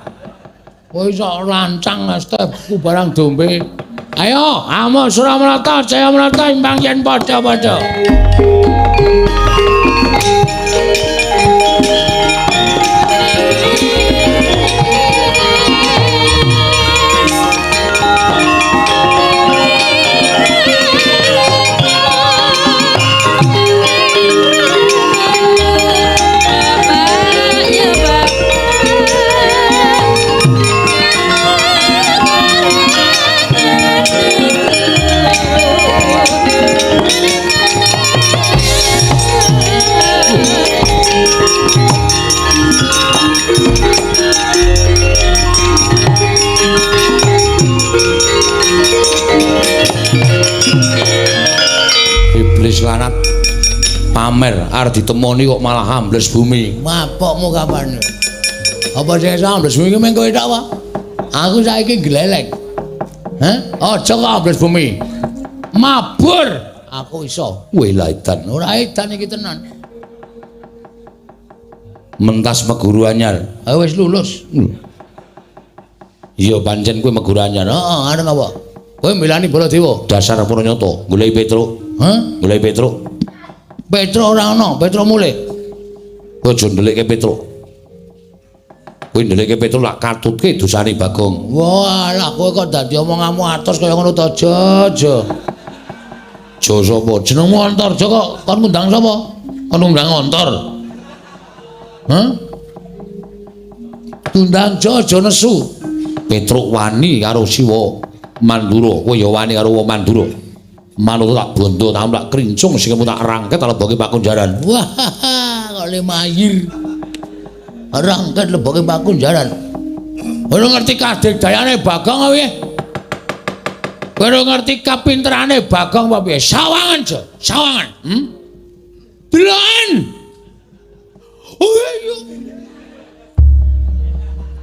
Kowe iso rancang es teh ku barang dombe. Ayo, amo Suramanata, Jayamanata imbang yen padha-padha. Lanat pamer arep ditemoni kok malah ambles bumi. Mapokmu kapan? Apa sing ambles bumi ki mengko tok apa? Aku saiki glelek. Hah? Aja kok ambles bumi. Mabur. Aku iso. Weh lah edan. Ora edan iki tenan. Mentas meguru anyar. Wis lulus. Iya pancen kowe meguru anyar. Heeh, arep apa? Kowe milani Baladewa. Dasar Pranata, goleki Petruk. Hah? Goleki Petruk. Petruk ora ono, Petruk mulih. Kowe aja ndelikke Petruk. Kowe ndelikke Petruk lak katutke dosane Bagong. Wah, lah kowe kok dadi omonganmu atos kaya ngono to, Jojo. Jo sapa? Jenengmu Antarja kok kon ngundang sapa? Kon ngundang Antar. Hah? Tundang Jojo nesu. Petruk wani karo Siwa Mandura. Kowe ya wani karo wong Mandura. Manut tak bondo tak krincung sing tak rangket leboke Pakunjaran. Wah, kok le mayir. Rangket leboke Pakunjaran. Ora ngerti kadegdayane Bagong kowe. Ora ngerti kapinterane Bagong apa piye? Sawangan, Jo. Sawangan. Deloken. Oh iya.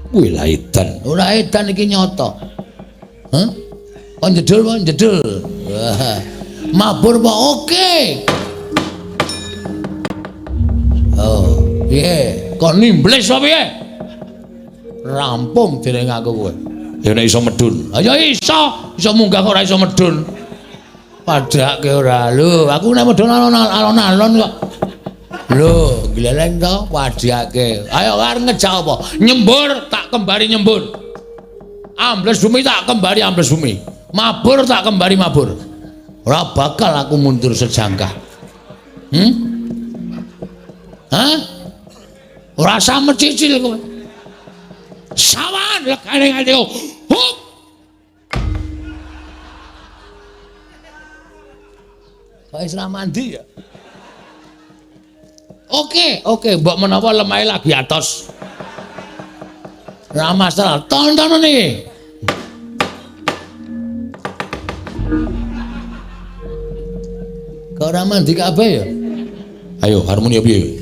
Kuwi lah edan. Ora edan iki nyata. Hah? Kon jedul apa jedul? Wah. Mabur apa oke? Oh, piye? Kon nimbles apa piye? Rampung dening aku kowe. Ya nek iso medun. Ayo iso munggah kok ora iso medun. Padake ora lho, aku nek medun alon-alon kok. Lho, gleleng to padake. Ayo arep ngejak apa? Nyembur tak kembali nyembur. Ambles bumi tak kembali ambles bumi. Mabur tak kembali mabur. Ora bakal aku mundur sejangkah. Hah? Ora sama cicil kowe. Sawan lekane ngene kok. Hup. Kok Islam mandi ya? Oke, mbok menawa lemahe lagi atos. Ora masalah, tonton iki. Kok ora mandi kabeh ya? Ayo harmoni piye?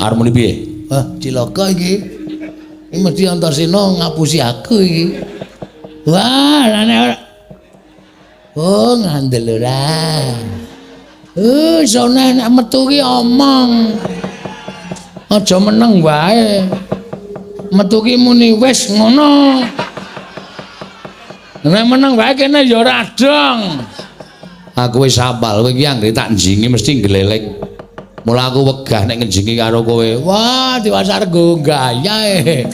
Harmoni piye? Wah, cilaka iki. Iki mesti Antarsena ngapusi aku iki. Wah, lane ora. Oh, ngandel ora. Sone nek metu ki omong. Aja meneng wae. Metu ki muni wis ngono. Nek meneng wae kene ya ora dong. Aku wis apal kowe iki anggere tak njingi mesti gleleng. Mula aku wegah nek ngenjingi karo kowe. Wah, diwasar go gayae.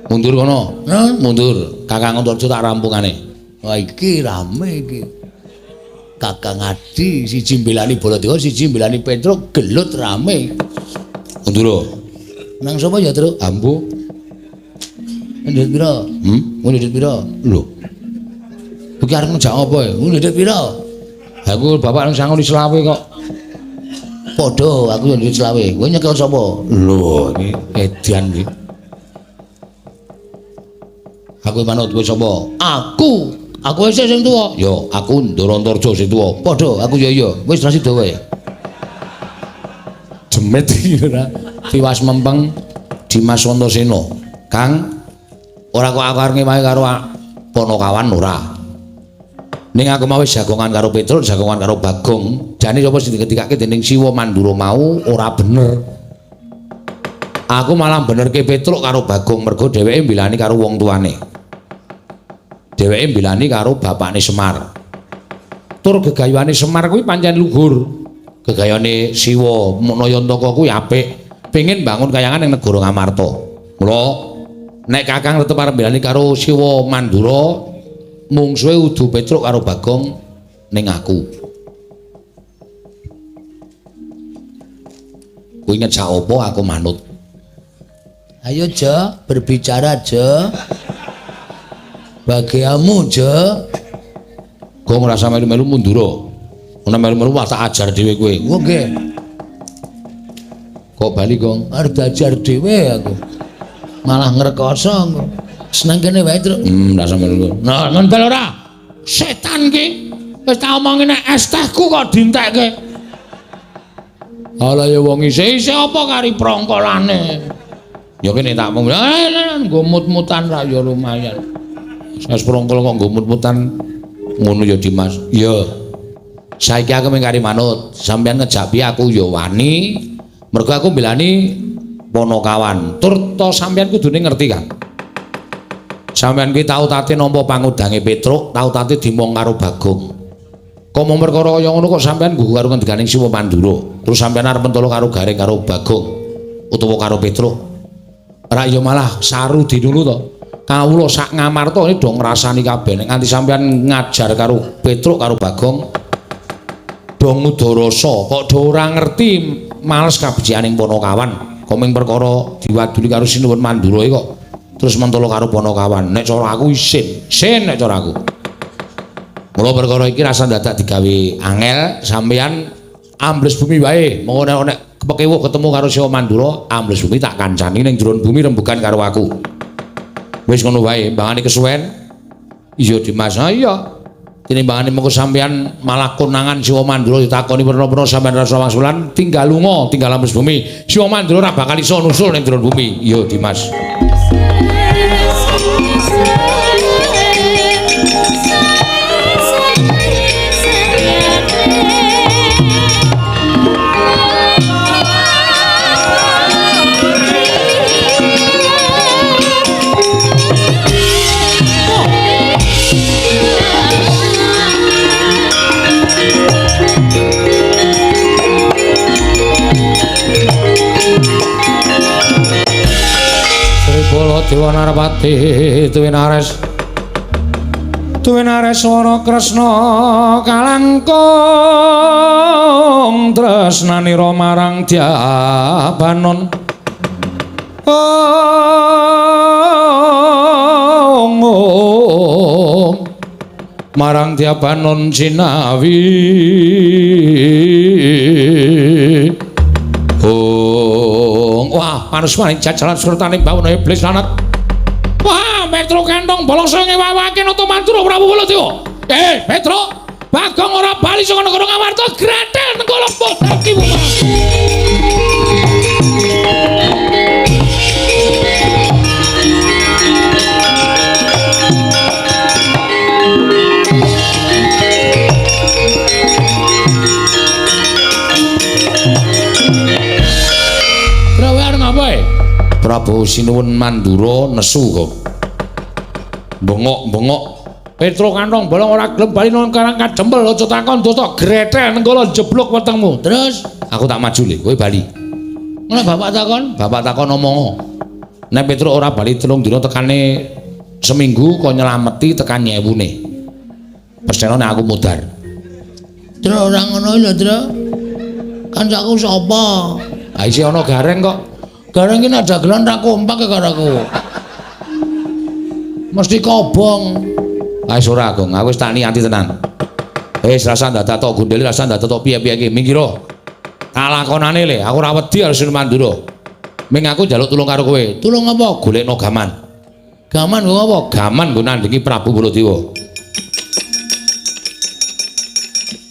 Mundur kono. Mundur. Kakang Antarja tak rampungane. Wah iki rame iki. Kakang Adi siji mbelani Baladewa, siji mbelani Petruk, gelut rame. Mundur. Nang sapa ya, Truk? Ambu. Ndhet pira? Ndhet pira? Lho. Iki arep ngejak apa ya? Ndhet pira? Aku bapak nang sangon selawe kok. Padha, aku yo ndhet selawe. Kowe nyekel sapa? Lho, iki edian iki. Aku manut kowe sapa? Aku. Aku wis sing tuwa. Yo, aku Ndara Antarja sing tuwa. Padha, aku yo iya. Wis rasi dawa ya. Jemet iki ora. Tiwas mempeng Dimas Wantasena. Kang, ora kok aku arep ngewahi karo Ponokawan ora. Ning aku mau wis jagongan karo Petruk, jagongan karo Bagong. Jane sapa sing diketikake dening Siwa Mandura mau ora bener. Aku malah benerke Petruk karo Bagong mergo dheweke mbilani karo wong tuane. Dheweke mbilani karo bapakne Semar. Tur gegayuhane Semar kuwi pancen luhur. Gegayane Siwa Nayantaka kuwi apik. Pengin bangun kayangan ning negara Ngamarta. Mula nek Kakang tetep arep mbilani karo Siwa Mandura, mungsuhe udu Petruk karo Bagong ning aku. Kuwi ngejak apa aku manut. Ayo, Jo, berbicara, Jo. Bagiamu, Jo. Kok ngrasa melu-melu mundura. Ana melu-melu tak ajar dhewe kowe. Nggih. Kok bali, Gong? Arep diajar dhewe aku. Malah ngrekoso aku. Seneng kene wae, Truk. Rasa melu. Nah, ngentel ora? Setan ki. Wis tak omongi nek es tehku kok dientekke. Ala ya wong Isih apa kari prongkolane? ya kene tak mung Nggo mut-mutan ra ya lumayan. Wis prongkol kok nggo mut-mutan ngono ya Dimas. Ya. Saiki aku mung kari manut. Sampeyan ngejak piye aku ya wani. Mergo aku mbelani Ponokawan. Tur to sampeyan kudune ngerti kan. Sampeyan ki tau tate nampa pangudange Petruk, tau tate dimong karo Bagong. Kok mung perkara kaya ngono kok sampeyan nggugu karo ngendiganing Siwa Mandura. Terus sampeyan arep mentolo karo Gareng karo Bagong utawa karo Petruk. Ora ya malah saru dinulu to. Kawula sak Ngamarta iki do ngrasani kabeh nek nganti sampeyan ngajar karo Petruk karo Bagong do ngudarasa kok do ora ngerti males kabejianing Ponokawan. Kok mung perkara diwaduli karo Sinuwun Mandura kok terus mentolo karo Ponokawan. Nek cara aku isin nek cara aku. Mula perkara iki rasa dadak digawe angel sampeyan ambles bumi wae. Monggo nek kepekewuh ketemu karo Siwa Mandura, ambles bumi tak kancani ning jero bumi rembugan karo aku. Wis ngono wae, mbangane kesuwen. Iya Dimas, iya. Tinimbangane mengko sampeyan malah konangan Siwa Mandura ditakoni pira-pira sampeyan rasa wangsulan, tinggal lunga, tinggal ambles bumi. Siwa Mandura ora bakal iso nusul ning jero bumi. Iya Dimas. Dewa Narpati Tuwinares Wana Kresna kalangkung tresnanira marang Dyabanon marang Dyabanon Cinawi wah manuswaning jajalan surtaning bawana iblis lanat. Wah, Petruk kentong bolongso ngewawake nata Mandura Prabu Baladewa. Petruk, Bagong ora bali saka negara Ngamarta, gretel negara Podaki Buma. Prabu Sinuwun Mandura nesu kok. Bengok-bengok Petro kantong bolong ora gelem bali nang karang kadempel aja takon dosa gretel nenggala jeblok wetengmu. Terus aku tak maju le, kowe bali. Ngono bapak takon? Bapak takon omong. Nek Petro ora bali 3 dina tekane seminggu kok nyelameti tekan nyewune. Pesene aku mudar. Tru ora ngono lho, Tru. Kancaku sapa? Ha isih ana gareng kok. Gareng iki nek dagelan ra kompak karo aku. Mesti kobong. Wis ora, Gong. Aku wis tak niati tenan. Wis rasa ndak tok gondeli, rasa ndak tok piye-piye iki. Minggiro. Kalakonane le, aku ora wedi harus Mandura. Ming aku njaluk tulung karo kowe. Tulung apa? Golekno gaman. Gaman kok apa? Gaman nggo nandingi Prabu Baladewa.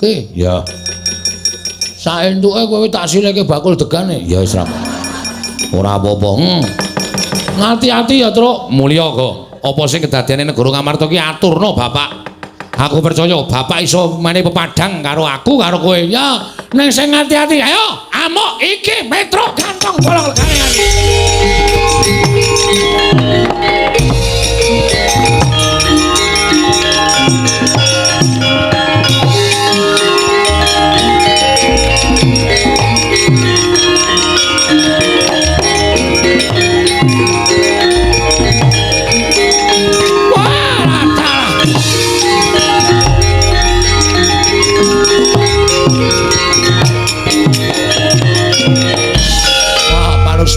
Oke, ya. Saentuke kowe tak sileke bakul degane. Ya wis ra. Ora apa-apa. Ngati-ati ya, Truk. Mulya kok. Apa sing kedadiane negara Ngamarta ki aturno Bapak. Aku percaya Bapak iso mene pepadang karo aku karo kowe. Ya, ning sing ngati-ati. Ayo, amuk iki Petro kantong bolong garengan.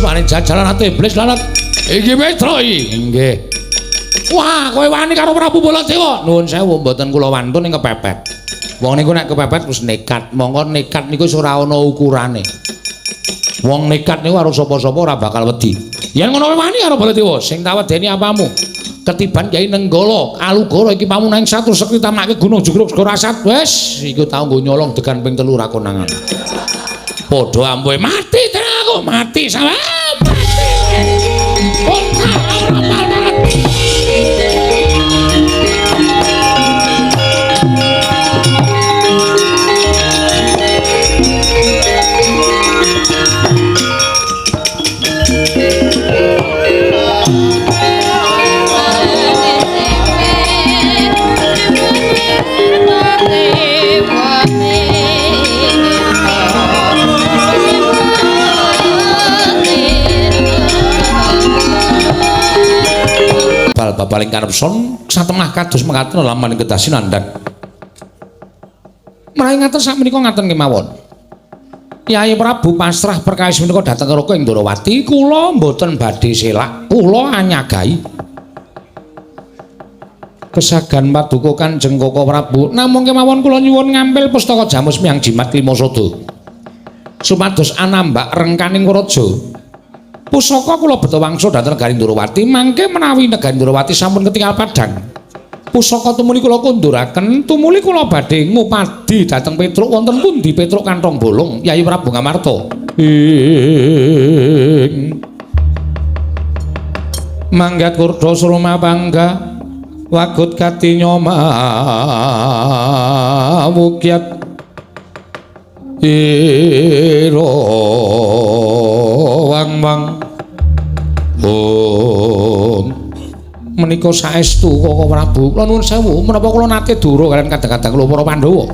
Mane jajalan ate iblis lanat. Iki Petro iki. Nggih. Wah, kowe wani karo Prabu Baladewa. Nuwun sewu, mboten kula wantun ing kepepet. Wong niku nek kepepet wis nekat. Monggo nekat niku wis ora ana ukurane. Wong nekat niku karo sapa-sapa ora bakal wedi. Yen ngono kowe wani karo Baladewa, sing tak wedeni apamu? Ketiban Kyai Nenggala, Alugara iki pamunahing satu sekti tamake Gunung Jugruk Segara Asat. Wis, iku tau nggo nyolong degan ping 3 ra konangan. Padha ampuhe mati tenan aku, mati sama mati. Bapaling karepson satemah kados mekaten laman kedasi nandhang. Menawi ngaten sak menika ngaten kemawon. Kyai Prabu pasrah perkawis menika dhateng Raka ing Ndrawati, kula mboten badhe selak, kula anyagahi. Kesagan paduka Kanjeng Koko Prabu, namung kemawon kula nyuwun ngambil pustaka Jamus Miyang Jimat Lima Sada. Supados anambak rengkaning raja. Pusaka kula beto wangsa dhateng Negari Ndrawati, mangke menawi Negari Ndrawati sampun ketingal padhang. Pusaka tumuli kula kunduraken, tumuli kula badhe ngupadi dhateng Petruk wonten pundi Petruk kantong bolong Kyai Prabu Ngamarta. Manggat Kurda Surma Pangga, wagut Katinyoma wukyat iro wang-wang menika saestu Koko Prabu. Kula nuwun sewu menapa kula nate dura kaliyan kadang-kadang kula para Pandhawa.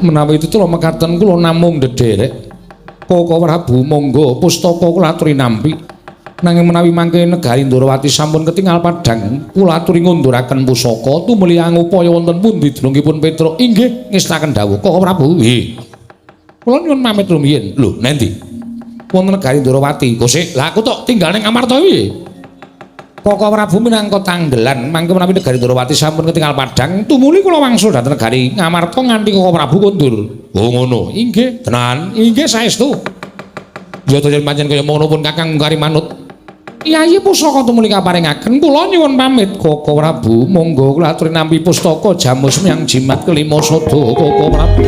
Menawi itu kula mekaten kula namung ndederek Koko Prabu monggo pustaka kula aturi nampi. Nanging menawi mangke Negari Ndrawati sampun ketingal padhang, kula aturi ngunduraken pusaka tumuli angupaya wonten pundi dunungipun Petruk. Inggih ngestaken dawuh Koko Prabu. Nggih. Kula nyuwun pamit rumiyin. Lho, nendi? Wonten Negari Ndrawati. Gosik, lah aku tok tinggal ning Ngamarta iki. Koko Prabu minangka tanggelan, mangke menawi Negari Ndrawati sampun ketingal padhang, tumuli kula wangsul dhateng Negari Ngamarta nganti Koko Prabu kondur. Oh ngono. Inggih, tenan. Inggih saestu. Ya to yen pancen kaya ngono pun Kakang Mungkari manut. Yayi pusaka tumuli kaparingaken, kula nyuwun pamit Koko Prabu. Monggo kula aturi nampi pustaka Jamus Miyang Jimat Kelima Sada Koko Prabu.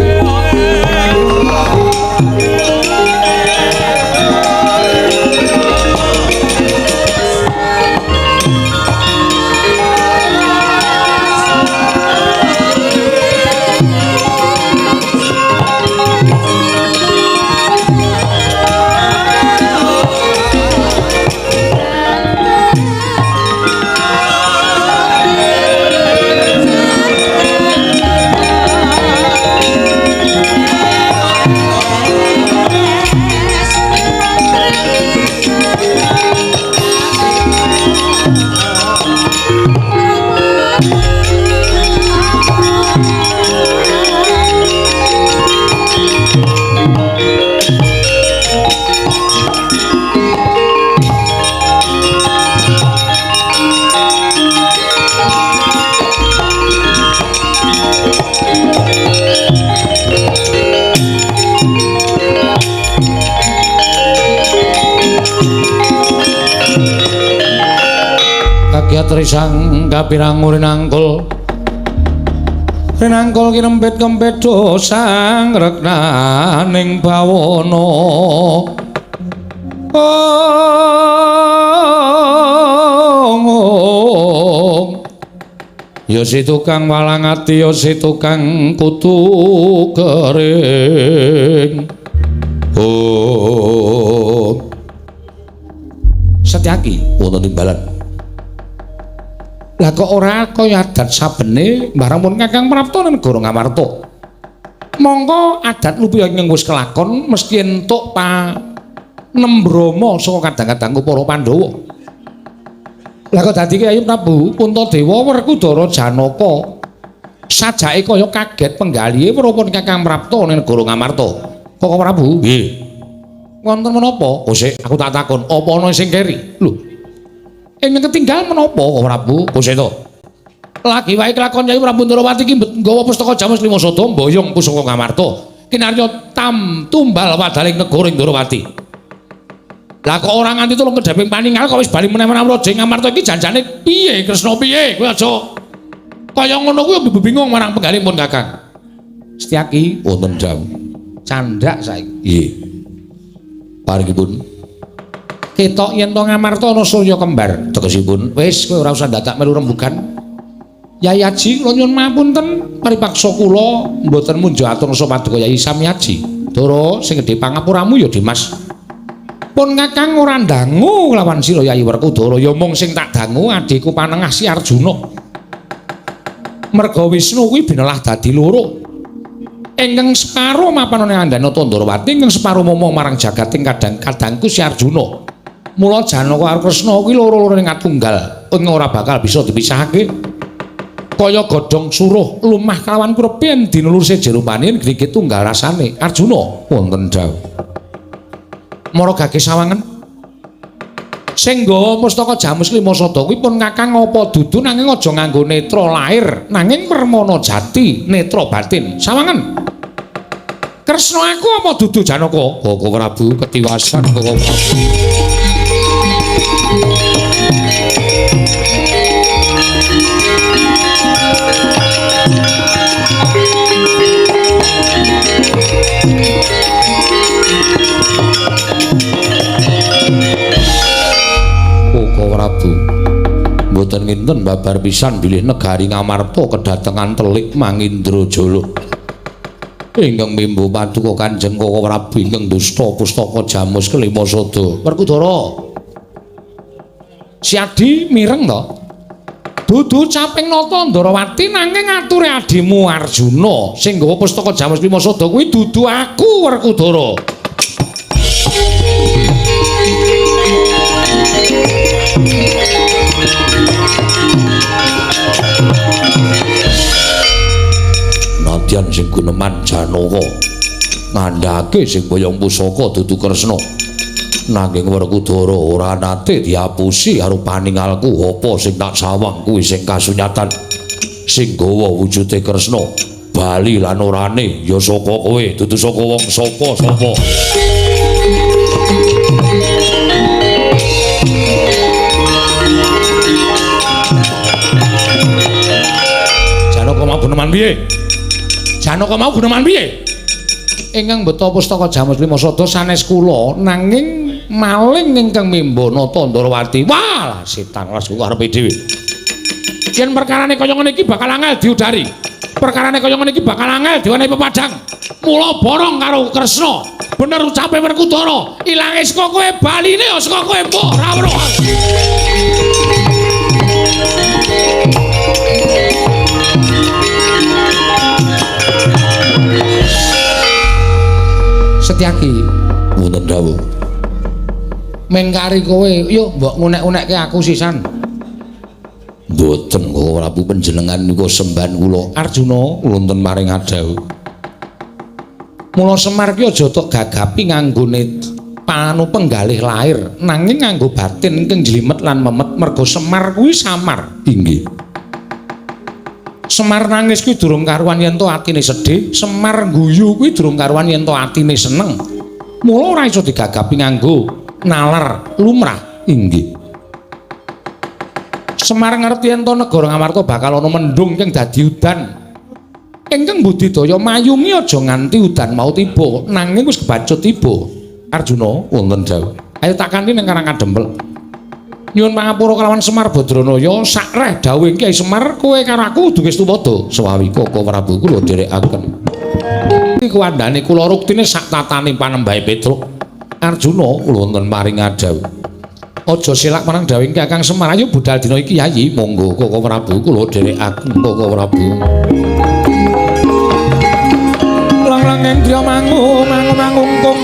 trisang kapirang rinangkul rinangkul kirempit-kempit dosang reknaning bawana ya si tukang walang ati ya si tukang kutu kering Setyaki wonten timbalan lah kok ora kaya adat sabene barang pun Kakang Prapta negara Ngamarta mongko adat lupi ing wis kelakon mesti entuk panembrama saka kadang-kadangku para Pandhawa lah kok dadi Kyai Prabu Puntadewa Werkudara Janaka sajake kaya kaget penggalihe prapun Kakang Prapta ning negara Ngamarta kok Prabu nggih wonten menapa oh sik aku tak takon apa ana sing keri lho ing ketinggal menapa kok Prabu oh sik to lagi wae kelakon Kyai Prabu Ndrawati iki nggawa pustaka Jamus Lima Sada mboyong pusaka Ngamarta kinarya tumbal wadaling negara Ndrawati lah kok ora nganti tulung kedhaping paningal kok wis bali meneh-meneh Raja Ngamarta iki janjane piye Kresna piye kowe aja kaya ngono kuwi bingung marang penggalipun Kakang Setyaki wonten dawuh candhak saiki nggih paringipun ketok yen to Ngamarta ana Surya kembar tegesipun wis kowe ora usah dadak melu rembugan Yai Aji kula nyuwun mapunten paripaksa kula mboten munjo atur nasa paduka Yai Samyaji Dara sing gedhe pangapuramu ya Dimas pun Kakang ora ndangu lawan sira Yai Werkudara ya mung sing tak dangu adhiku Panengah Si Arjuna merga Wisnu kuwi binelah dadi loro ingkang separo mapan ing Andana Tandrawati ingkang separo momong marang jagating kadang-kadangku Si Arjuna mula Janaka karo Kresna kuwi loro-loro ing katunggal ing ora bakal bisa dipisahake kaya godhong suruh lumah kelawan kurepin dinulurse jero panin grigit tunggal rasane Arjuna wonten dawuh Mara gage sawangen sing nggawa pustaka Jamus Lima Sada kuwi pun Kakang apa dudu nanging aja nganggo netra lahir nanging permana jati netra batin sawangen Kresna aku apa dudu Janaka Koko Prabu ketiwasan Koko Prabu Prabu mboten nginten babar pisan bilih negari Ngamarta kedatengan telik Mangindrajala ingkang mimbu paduka Kanjeng Koko Prabu ingkang dusta pustaka Jamus Kelima Sada Werkudara Si Adi mireng to dudu caping nata Ndrawati nanging ature adimu Arjuna sing nggawa pustaka Jamus Lima Sada kuwi dudu aku Werkudara nadyan sing guneman Janaka ngandhake sing boyong pusaka dudu Kresna nanging Werkudara ora nate diapusi karo paningalku apa sing tak sawang kuwi sing kasunyatan sing gawa wujude Kresna bali lan orane ya saka kowe dudu saka wong sapa-sapa Janaka mau guneman piye Janaka mau guneman piye ingkang beta pustaka Jamus Lima Sada sanes kula nanging maling ingkang mimbana Tandrawati wah setan las kuwi arepe dhewe yen perkarane kaya ngene iki bakal angel diudari perkarane kaya ngene iki bakal angel diwenehi pepadang mula borong karo Kresna bener ucape Werkudara ilange saka kowe baline saka kowe mbok ora weruh Setyaki wonten dawuh mengkari kowe yo mbok ngunek-unekke aku sisan mboten kok Prabu panjenengan niku sembahan kula Arjuna wonten maring adhawu mula Semar ki aja tok gagapi nganggone panu penggalih lahir nanging nganggo batin ingkang jlimet lan memet merga Semar kuwi samar inggih Semar nangis kuwi durung karuan yen to atine sedih, Semar guyu kuwi durung karuan yen to atine seneng. Mula ora iso digagapi nganggo nalar lumrah inggih. Semar ngerti yen to negara Ngamarta bakal ana mendung kang dadi udan. Ingkang budidaya mayungi aja nganti udan mau tiba, nanging wis kebacut tiba. Arjuna wonten dawuh. Ayo tak kanthi ning Karang Kadempel. Nyuwun pangapura kelawan Semar Badranaya, sakreh dawuh Kyai Semar, kowe karo aku kudu Kestupada. Sawawi Kaka Prabu kula dherekaken. Iki kuwandhane kula ruktine sak tatane panembahe Petruk. Arjuna kula wonten paring dawuh. Aja silak marang dawuh Kakang Semar, ayo budal dina iki Yayi, monggo Kaka Prabu kula dherekaken Kaka Prabu. Lang-lang ing dia mangungkung.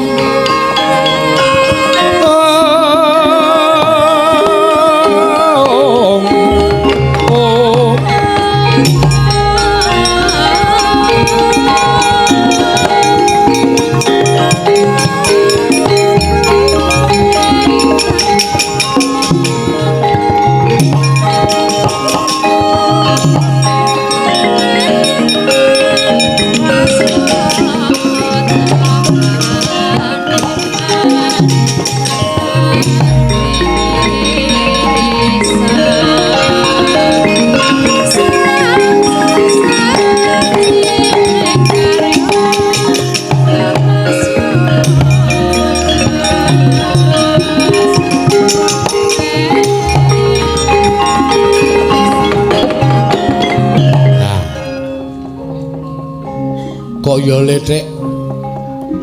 Kaya letek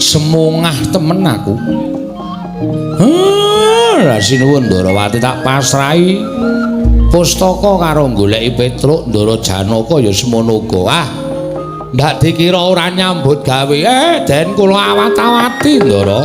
semungah temen aku. Lah sinuwun Ndarawati tak pasrahi pustaka karo goleki Petruk Ndara Janaka ya semono uga. Ah, ndak dikira ora nyambut gawe. Den kula awat-awati Ndara.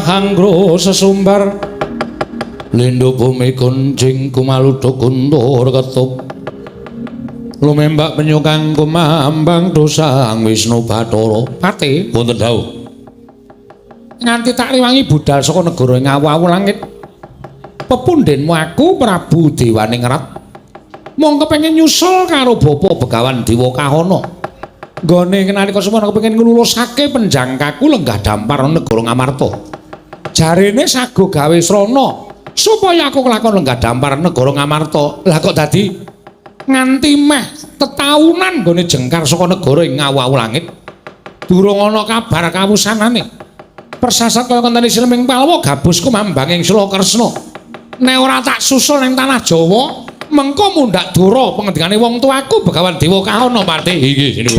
Hanggro sesumbar lindho bumi kuncing kumaludha kuntur ketup lumembak penyukang kumambang dosang Wisnu Bathara pati wonten dawuh nganti tak riwangi budal saka negara ngawu langit pepundhenmu aku Prabu Dewaningrat mong kepengin nyusul karo Bapa Begawan Dewa Kahana nggone nalika semana kepengin nglulusake penjangkaku lenggah dampar negara Ngamarta. Jarene sago gawe srana supaya aku kelakon lenggah dampar negara Ngamarta. Lah kok dadi nganti meh tetaunan nggone jengkar saka negara ing ngawu langit. Durung ana kabar kawusanane. Persasat kaya kenteni Sriming Palwa gabus kumambang ing Sula-Kresna. Nek ora tak susul ning tanah Jawa, mengko mundhak dura pengendikane wong tuaku Begawan Dewa Kahana Pati. Iki sini.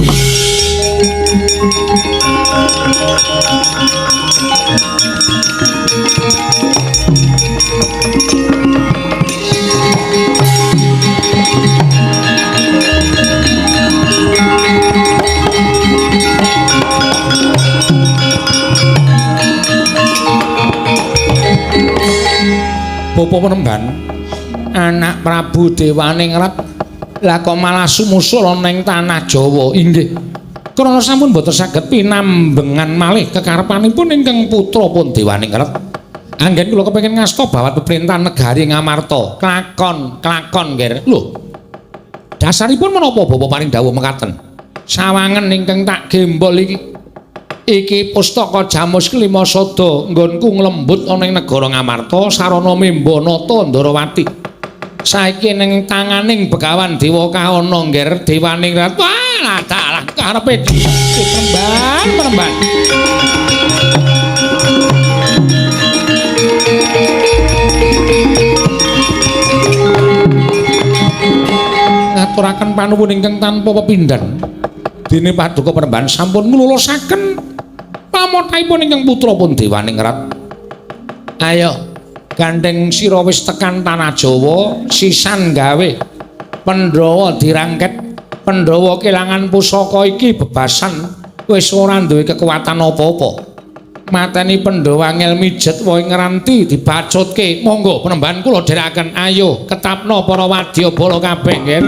Bapa Penemban, anak Prabu Dewaningrat, lah kok malah sumusul ning tanah Jawa. Inggih. Krana sampun boten saged pinambengan malih kekarepanipun ingkang putra pun Dewaningrat. Anggen kula kepengin ngasta bawat peperintahan negari Ngamarta. Klakon nggih. Lho. Dasaripun menapa Bapak paring dawuh mekaten? Sawangen ingkang tak gembol iki Iki pustaka Jamus Kelima Sada nggonku nglembut ana ing negara Ngamarta sarana Membanata Ndarawati. Saiki ning tanganing Begawan Dewa Kahana ngger dewaning ratu. Alah dalah karepe peremban. Ngaturaken panuwun ingkang tanpa pepindhan. Dene Paduka Peremban sampun nglulusaken pamothaipun ingkang putra pun dewaning rat. Ayo gandeng sira wis tekan tanah Jawa, sisan gawe Pandhawa dirangket. Pandhawa kelangan pusaka iki bebasan wis ora duwe kekuatan apa-apa. Mateni Pandhawa ngel mijet wae ngranti dibacutke. Monggo Penemban kula dherekaken. Ayo ketapna para wadyabala kabeh nggih.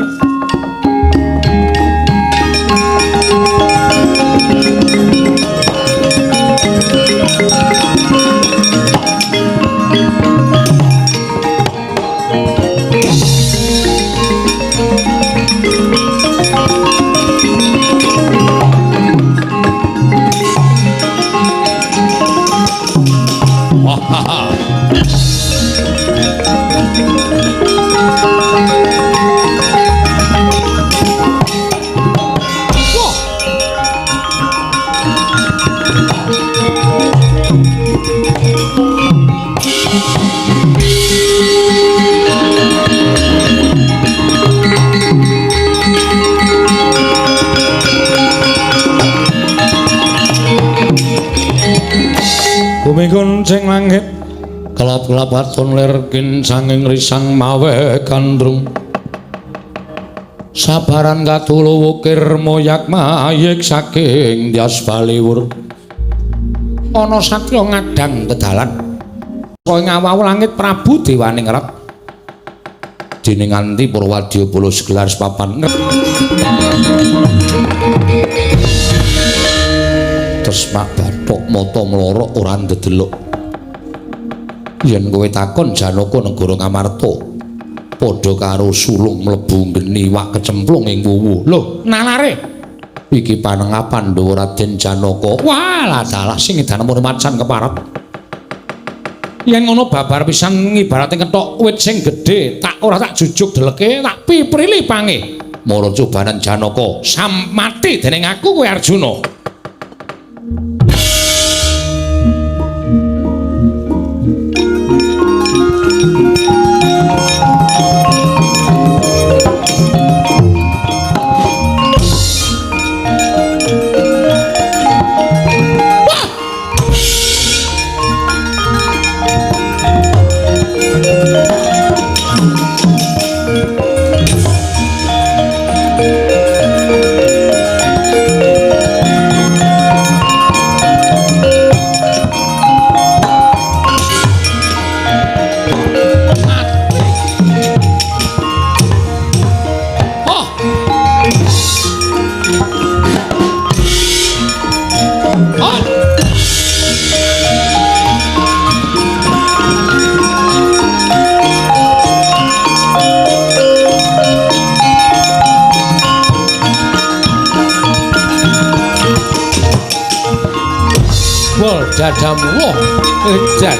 Bumi gonceng langit kelap-kelap waton lerkin sanging risang mawe kandrung sabaran katulo wukir moyak mayik saking dias baliwur ana satya ngadang tedalan kaya ngawawu langit Prabu Dewaning Rat dene nganti para wadyabala segelar papan tresmak bathok mata mlorok ora ndedelok yen kowe takon Janaka negara Ngamarta padha karo sulung mlebu geni wak kecemplung ing wuwu lho nalare iki panengapan Pandhawa Raden Janaka walah dalah sing edan macan keparep yen ngono babar pisan ngibarate kethok wit sing gedhe tak ora tak jujuk deleke tak piprili pange mara cobanan Janaka sam mati dening aku kowe Arjuna. Dadamu wah edan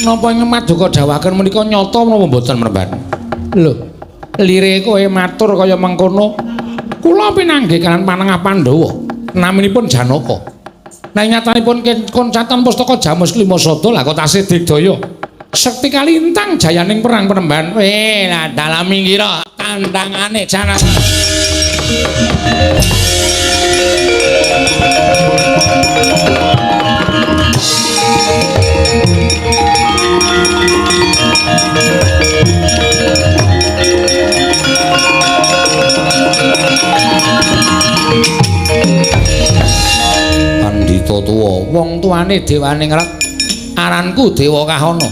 napa ing Maduka dawaken menika nyata menapa mboten Mremban? Lho, lire kowe matur kaya mengkono. Kula pinanggih kalan panengah Pandhawa. Naminipun Janaka. Nah nyatanipun koncatan pustaka Jamus Kelima Sada lah kok tasih digdaya. Sekti kalintang jayaning perang Mremban. Lah dalam mingira tandangane Janaka. tuane dewane ngrek. Aranku Dewa Kahana.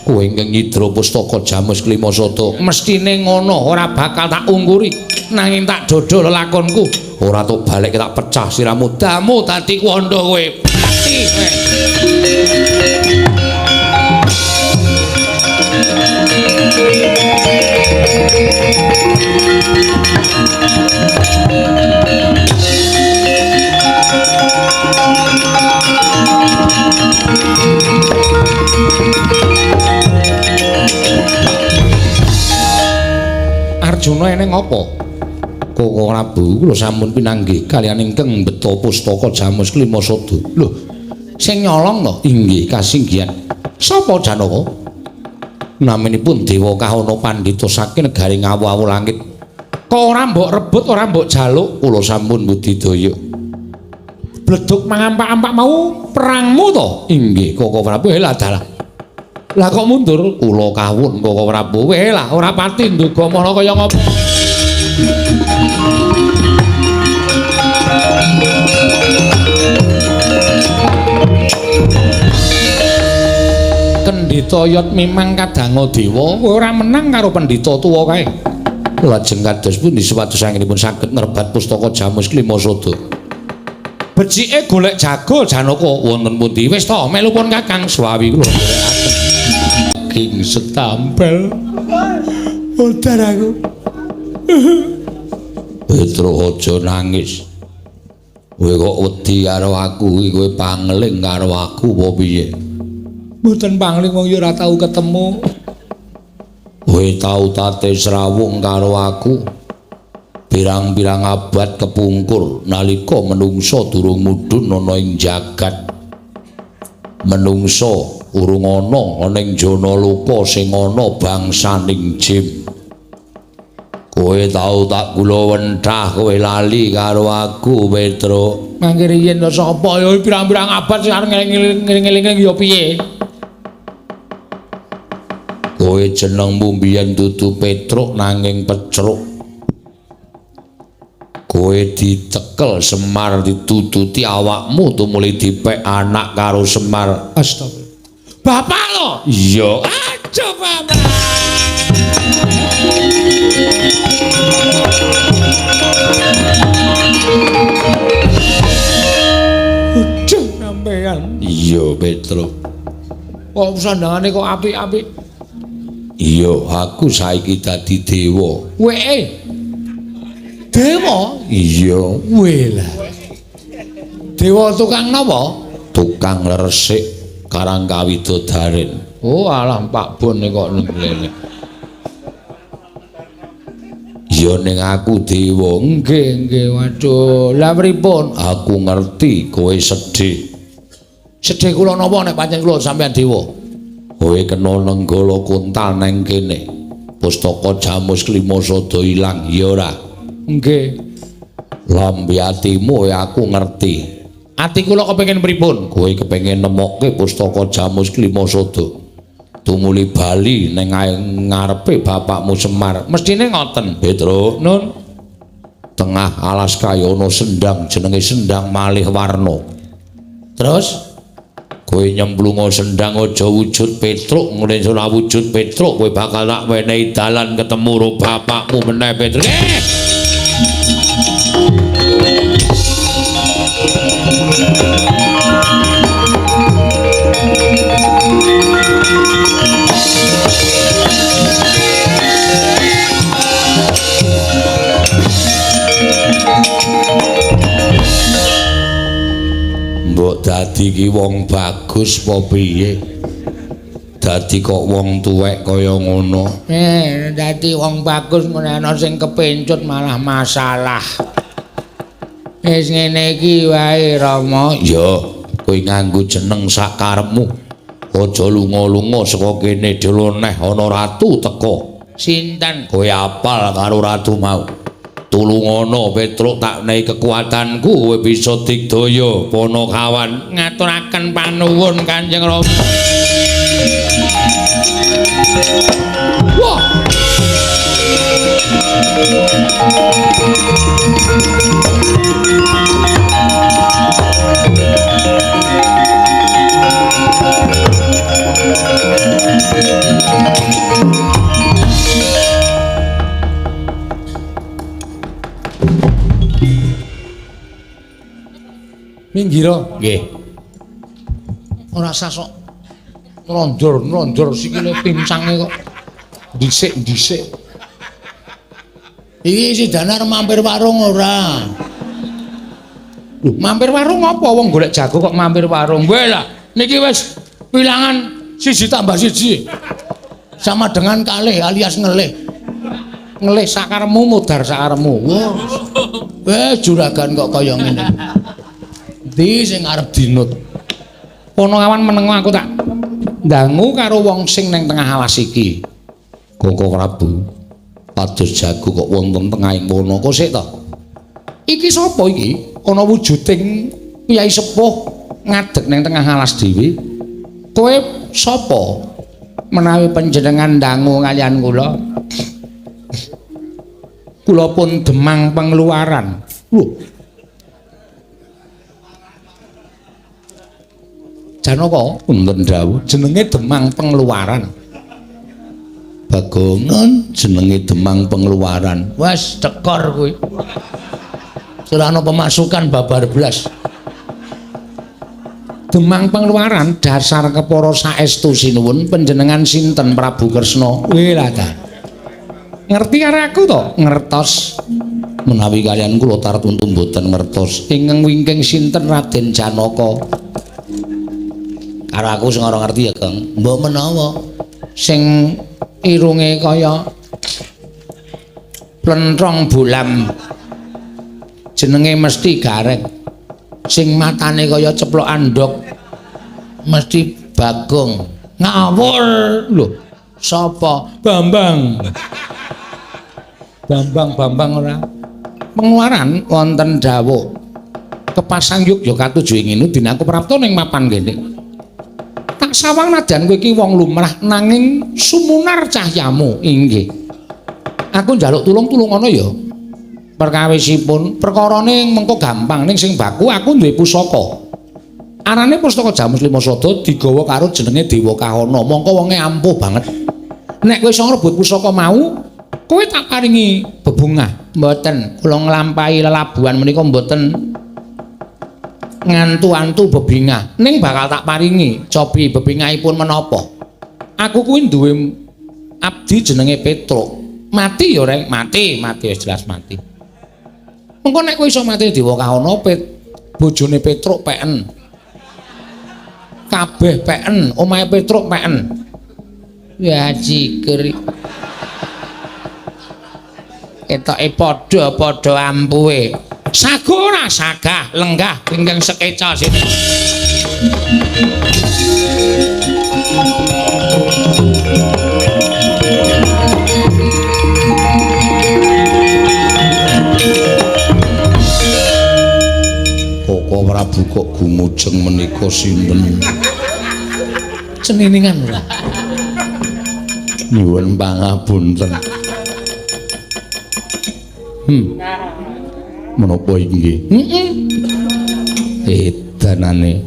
Kowe ingkang nyidra pustaka Jamus Klimasada mestine ngono ora bakal tak ungkuri nanging tak dodol lakonku ora tok balik tak pecah siramu damu dadi wanda kowe pati Arjuna eneng apa? Koko Prabu kula sampun pinanggih kaliyan ingkang beta pustaka Jamus Klimasada. Lho, sing nyolong to? Inggih kasinggihan. Sapa Janaka? Naminipun Dewa Kahana Pandhita saking negari ngawu-awu langit. Kok ora mbok rebut, ora mbok jaluk, kula sampun budidaya. Bledug mangampak-ampak mau perangmu to? Inggih, Koko Prabu. Lah dalah. Lah kok mundur? Kula kawun Koko Prabu. Weh lah ora pati nduga mono kaya ngopo. Kendhita Yot mimang kadanga dewa ora menang karo pendhita tuwa kae. Lajeng kados pundi supados anggenipun saged ngrebat pustaka Jamus Klimasada. Becike golek jago Janaka wonten pundi? Wis ta melu pun Kakang Swawi kula nderekaken. King setampel utar aku Petro aja nangis kowe kok wedi karo aku kowe pangling karo aku apa piye mboten pangling wong ya ora tau ketemu kowe tau tate srawung karo aku pirang-pirang abad kepungkur nalika menungsa durung mudhun ana ing jagat menungsa urung ana ning jana loka sing ana bangsaning jin. Kowe tau tak kula wenthah kowe lali karo aku, Petro. Mangke riyen to sapa ya pirang-pirang abad sing arep ngeling-eling ya piye? Kowe jenengmu mbiyen dudu Petruk nanging Pecruk. Kowe ditekel Semar ditututi awakmu tumuli dipek anak karo Semar. Astagfirullah. Bapak lo? Iya. Aja bapak. Udah sampean. Iya, Petro. Kok sandangane kok apik-apik? Iya, aku saiki dadi dewa. Weh. Dewa? Iya. Weh lah. Dewa tukang napa? Tukang resik. Karang Kawidodaren. Oh alah Pak Bon kok nglele. Ya ning aku dewa. Nggih, waduh. Lah pripun? Aku ngerti kowe sedih. Sedih kula napa nek pancen kula sampean dewa? Kowe kena nenggala kuntal nang kene. Pustaka Jamus Klimasada ilang ya ora? Nggih. Lambe atimu aku ngerti. Ati kula kepengin pripun? Kowe kepengin nemokke pustaka Jamus Klimasada. Tumuli bali ning ngarepe bapakmu Semar. Mestine ngoten, Petro. Nun. Tengah alas kaya ana sendang jenenge Sendang Malih Warna. Terus kowe nyemplunga sendang aja wujud Petruk, ngene ora wujud Petruk, kowe bakal tak wenehi dalan ketemu karo bapakmu meneh, Petruk. Mbok dadi ki wong bagus apa piye? Dadi kok wong tuwek kaya ngono. Dadi wong bagus meneh ana sing kepencut malah masalah. Wis ngene iki wae Rama. Ya, kowe nganggo jeneng sak karepmu. Aja lunga-lunga saka kene dhewe neh ana ratu teka. Sinten? Kowe apal karo ratu mau. Tulungono Petruk tak nehi kekuatanku kowe bisa digdaya Panakawan. Ngaturaken panuwun Kanjeng Rama. Wah. Minggiro. Nggih. Ora usah sok nronjor sikile pincangé kok. Dhisik. Iki si Danar mampir warung ora? Lho, mampir warung apa wong golek jago kok mampir warung? Kowe lah, niki wis wilangan 1 tambah 1. Sama dengan kalih alias ngelih. Ngelih sakaremu mudhar sakaremu. Juragan kok kaya ngene. Ndi sing arep dinut? Kono awan menengo aku tak ndangu karo wong sing ning tengah alas iki. Koko Prabu. Pados jago kok wonten tengahing kono. Kok sik to? Iki sapa iki? Ana wujuding piyai sepuh ngadeg ning tengah alas dhewe. Kowe sapa? Menawi panjenengan ndangu kaliyan kula. Kula pun Demang Pengeluaran. Lho. Janaka punten dawuh jenenge Demang Pengeluaran. Bagongan jenenge Demang Pengeluaran. Wes tekor kuwi. Ora ana pemasukan babar blas. Demang Pengeluaran dasar kepara saestu sinuwun panjenengan sinten Prabu Kresna? Weh lah ta. Ngerti karo aku to? Ngertos. Menawi kalian kula tartuntu mboten ngertos. Ingkang wingking sinten Raden Janaka? Karo aku sing ora ngerti ya, Kang. Mbok menawa Sing irunge kaya plentrong bolam. Jenenge mesti garek. Sing matane kaya ceplok andhok mesti Bagong. ngawur. Lho, sapa? Bambang ora. Pengeluaran wonten dawuh kepasang Yogyakarta inginu dinaku prapta ning mapan kene. Tak sawang najan kowe iki wong lumrah nanging sumunar cahyamu. Inggih. Aku njaluk tulung-tulung ana ya. Perkawisipun perkarane mengko gampang ning sing baku aku duwe pusaka. Arane Pustaka Jamus Lima Sada digawa karo jenenge Dewa Kahana. Mongko wonge ampuh banget. Nek kowe iso ngrebut pusaka mau, kowe tak paringi bebungah. Mboten, kula nglampahi lelabuhan menika mboten ngantu-antu bebingah. Ning bakal tak paringi cobi bebingahipun menapa. Aku kuwi duwe abdi jenenge Petruk. Mati ya reng, mati wis jelas mati. Mengko nek kowe iso mati Dewa Kahana, bojone Petruk peken. Kabeh peken, omahe Petruk peken. Ya jikeri. Ketoke padha-padha ampuhe. Sago ora sagah, lenggah ingkang sekeca sini. Koko Prabu kok gumujeng menika sinten? Ceniningan ora? Nyuwun pangapunten. Menapa inggih? Edanane.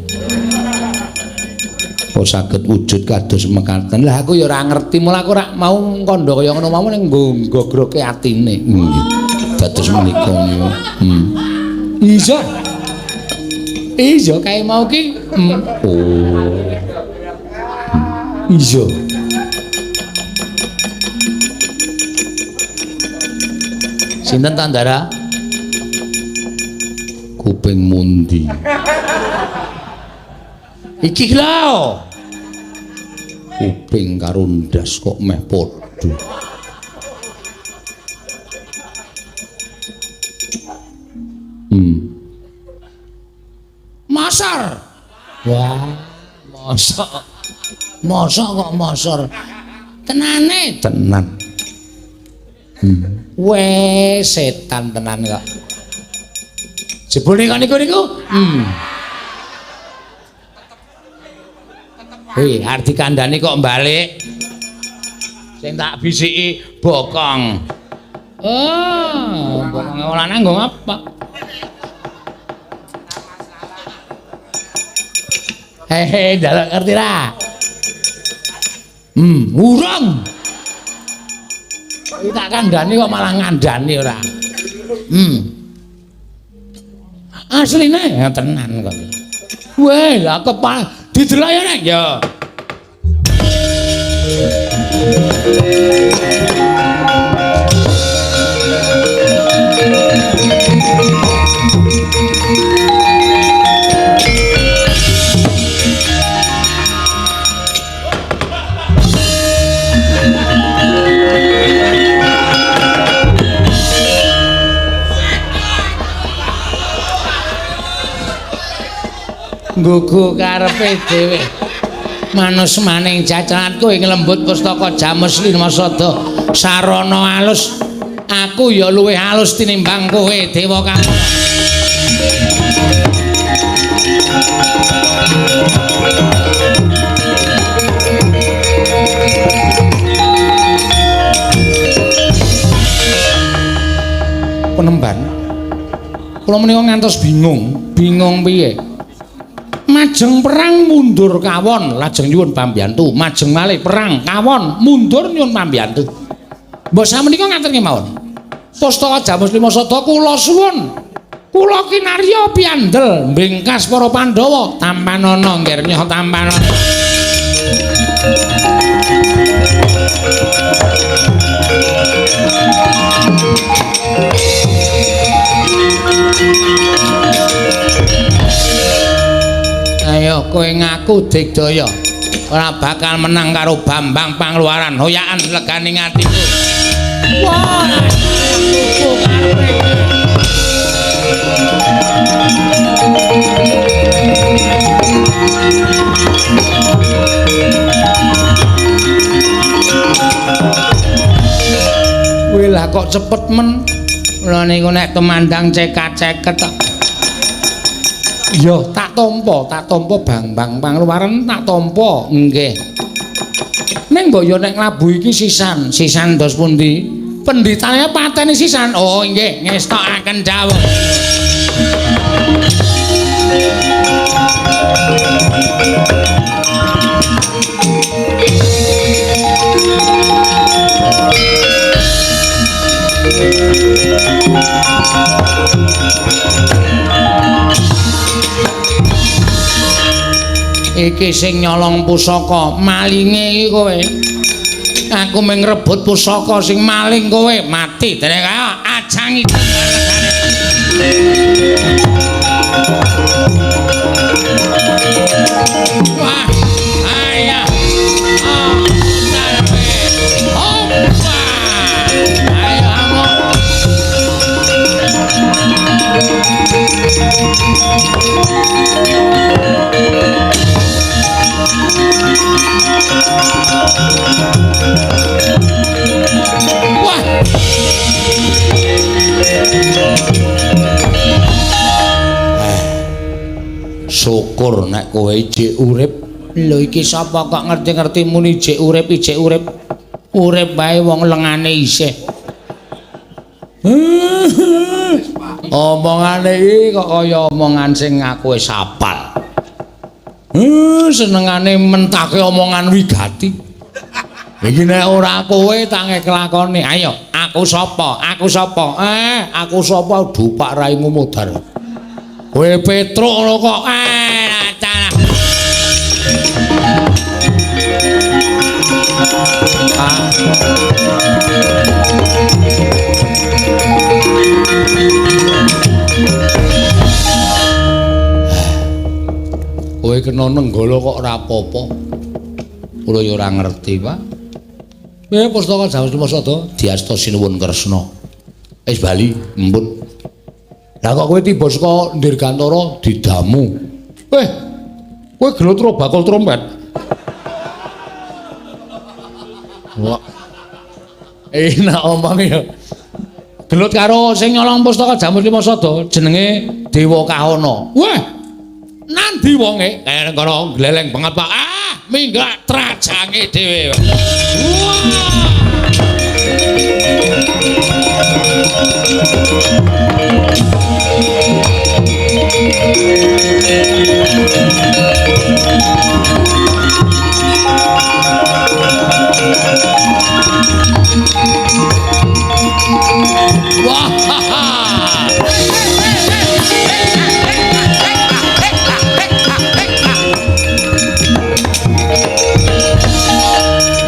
Kok saged wujud kados mekaten. Lah aku ya ora ngerti, mula aku ora mau kandha kaya ngono mau ning nggogroke atine. Nggih. Dados menika niku. Iya kae mau ki. Oh. Iya. Sinten Tandara? Kuping mundi. Iki lho. Kuping karo ndas kok meh padha. Masar. Wah, mosok kok mosor. Tenane tenan. Weh, setan tenan kok. Jebule kok niku. Hei, arep dikandhani kok balik. Sing tak bisiki bokong. Oh, bokong lanang nggo apa? Hehe, njaluk ngerti ra? Urung. Iki tak kandhani kok malah ngandhani ora. Asline ya tenan kok. Weh, lah kepala didelok ya nek ya. Gugu karepe dhewe. Manus maning cacahatku ing lembut pustaka Jamus Limasada sarana alus. Aku ya luwih alus tinimbang kowe Dewa Kamana. Penemban. Kula menika ngantos bingung piye? Majeng perang mundur kawon lajeng nyuwun pambiyantu, majeng malih perang kawon mundur nyuwun pambiyantu. Mbok samenika ngaten kemawon. Pustaka Jamus Limasada kula suwun. Kula kinarya piandel mbingkas para Pandhawa tampanana nggih tampanana. Ayo kowe ngaku Digdaya ora bakal menang karo Bambang Pangluaran hoyakan leganing atiku. Wah, aku karepe. Kuwi lah kok cepet men. Lha niku nek temandang cekat-ceket tok. Iya, tak tampa Bambang Pangluaran tak tampa. Nggih. Ning mbok yo nek labu iki sisan dos pundi? Pendhitane pateni sisan. Oh, nggih, ngestokaken dawuh. Iki sing nyolong pusaka malinge iki kowe. Aku mung ngrebut pusaka sing maling kowe mati dene kaya ajangi. Wah, ayo. Oh, darbe. Opa. Ayo amo. Wah. Syukur nek kowe ijik urip. Lho iki sapa kok ngerti-ngerti muni ijik urip, ijik urip. Urip bae wong lengane isih. Omongane iki kok kaya omongan sing aku wis hafal. Senengane mentake omongan wigati. Iki nek ora kowe tange kelakone. Ayo, aku sapa? Aku sapa? Aku sapa dupak raimu mudhar. Kowe Petruk lho kok. Acara. Kowe kena nenggala kok ora apa-apa. Kula ya ora ngerti, Pak. Pustaka Jamus Limasada diasta sinuwun Kresna. Wis bali, empun. Lah kok kowe tiba saka Dirgantara didamu. Kowe gelut bakul trompet. Wah. Enak omong ya. Gelut karo sing nyolong Pustaka Jamus Limasada jenenge Dewa Kahana. Wah. Nandi wonge kaya karo gleleng banget Pak. Minggat trajange dhewe. Wah. Wah.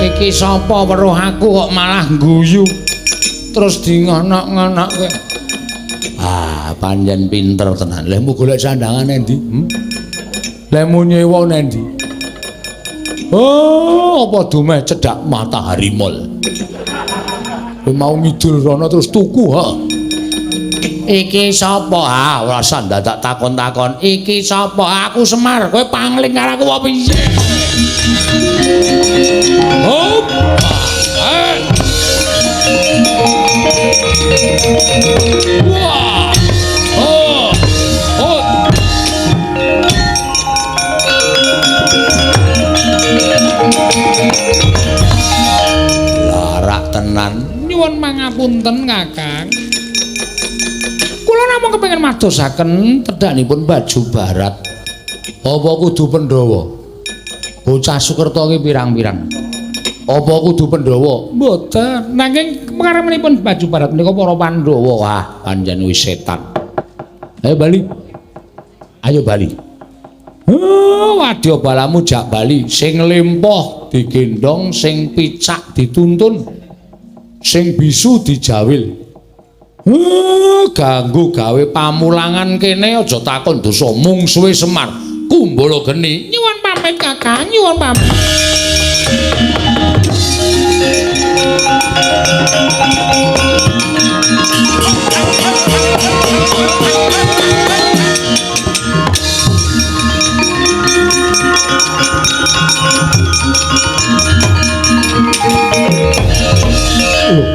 Iki sapa weruh aku kok malah guyu. Terus dingonok-ngonok kowe. Ah, panjen pinter tenan. Lemu golek sandangan endi? Lemu nyewa endi? Oh, apa dumeh cedhak matahari mall. Kowe mau ngidul rono terus tuku, ha? Iki sapa? Ah, ora usah dadak takon-takon. Iki sapa? Aku Semar. Kowe pangling karo aku apa piye? Hop. Wah. Oh. Oh. Larak tenan. Nyuwun mangapunten, Kakang. Kula namung kepengin madosaken tedhakipun baju barat. Apa kudu Pandhawa? Bocah Sukerta ki pirang-pirang. Apa kudu Pandhawa? Mboten, nanging pengaremanipun baju barat menika para Pandhawa. Wah, panjen wis setan. Ayo bali. Ayo bali. Wadya balamu jak bali, sing lempoh digendong, sing picak dituntun, sing bisu dijawil. Ganggu gawe pamulangan kene aja takon dosa mungsuhe Semar. Kumbala geni. Nyuwun pamit Kakang, nyuwun pamit.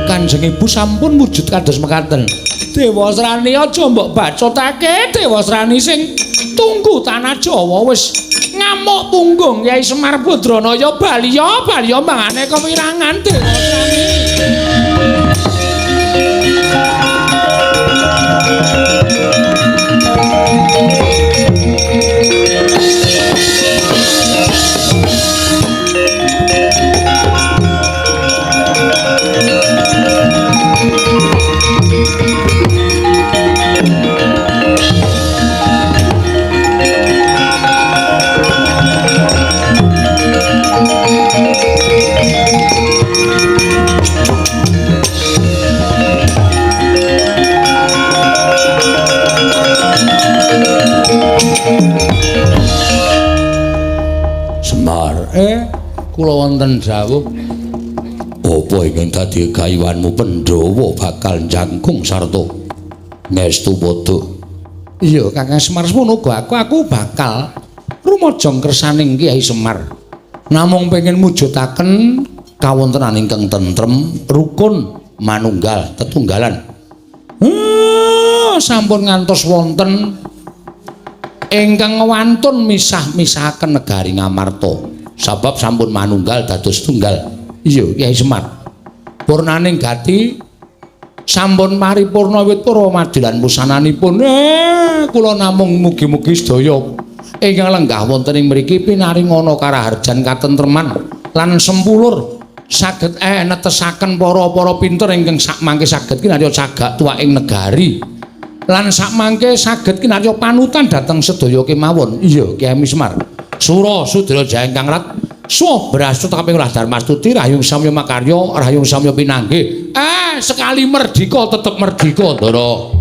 Kanjeng Ibu sampun wujud kados mekaten. Dewasrani aja mbok bacotake, Dewasrani sing tunggu tanah Jawa wis ngamuk punggung Kyai Semar Badranaya Baliya mangane kewirangan Dewasrani. Kula wonten dawuh apa ingkang dadi gayuhanmu Pandhawa bakal njangkung sarta ngestu padha. Iya Kakang Semar semono uga aku bakal rumaja kersaning Kyai Semar. Namung pengin mujudaken kawontenan ingkang tentrem, rukun, manunggal, tetunggalan. Sampun ngantos wonten ingkang wantun misah-misahaken negari Ngamarta. Sabab sampun manunggal dados tunggal. Iya Kyai Semar. Purnaning gati sampun paripurna wit para madilan musananipun. Kula namung mugi-mugi sedaya ingkang lenggah wonten ing mriki pinaringana karaharjan katentreman lan sempulur saged netesaken para pinter ingkang sakmangke saged kinarya cagak tuwaking negari lan sakmangke saged kinarya panutan dhateng sedaya kemawon. Iya Kyai Semar. Sura Sudra Jayengkang Rat Suwa berasut kaping ulah Darmastuti Rahyung Samya Makarya Rahyung Samya Pinanggih sekali merdika tetep merdika Ndara.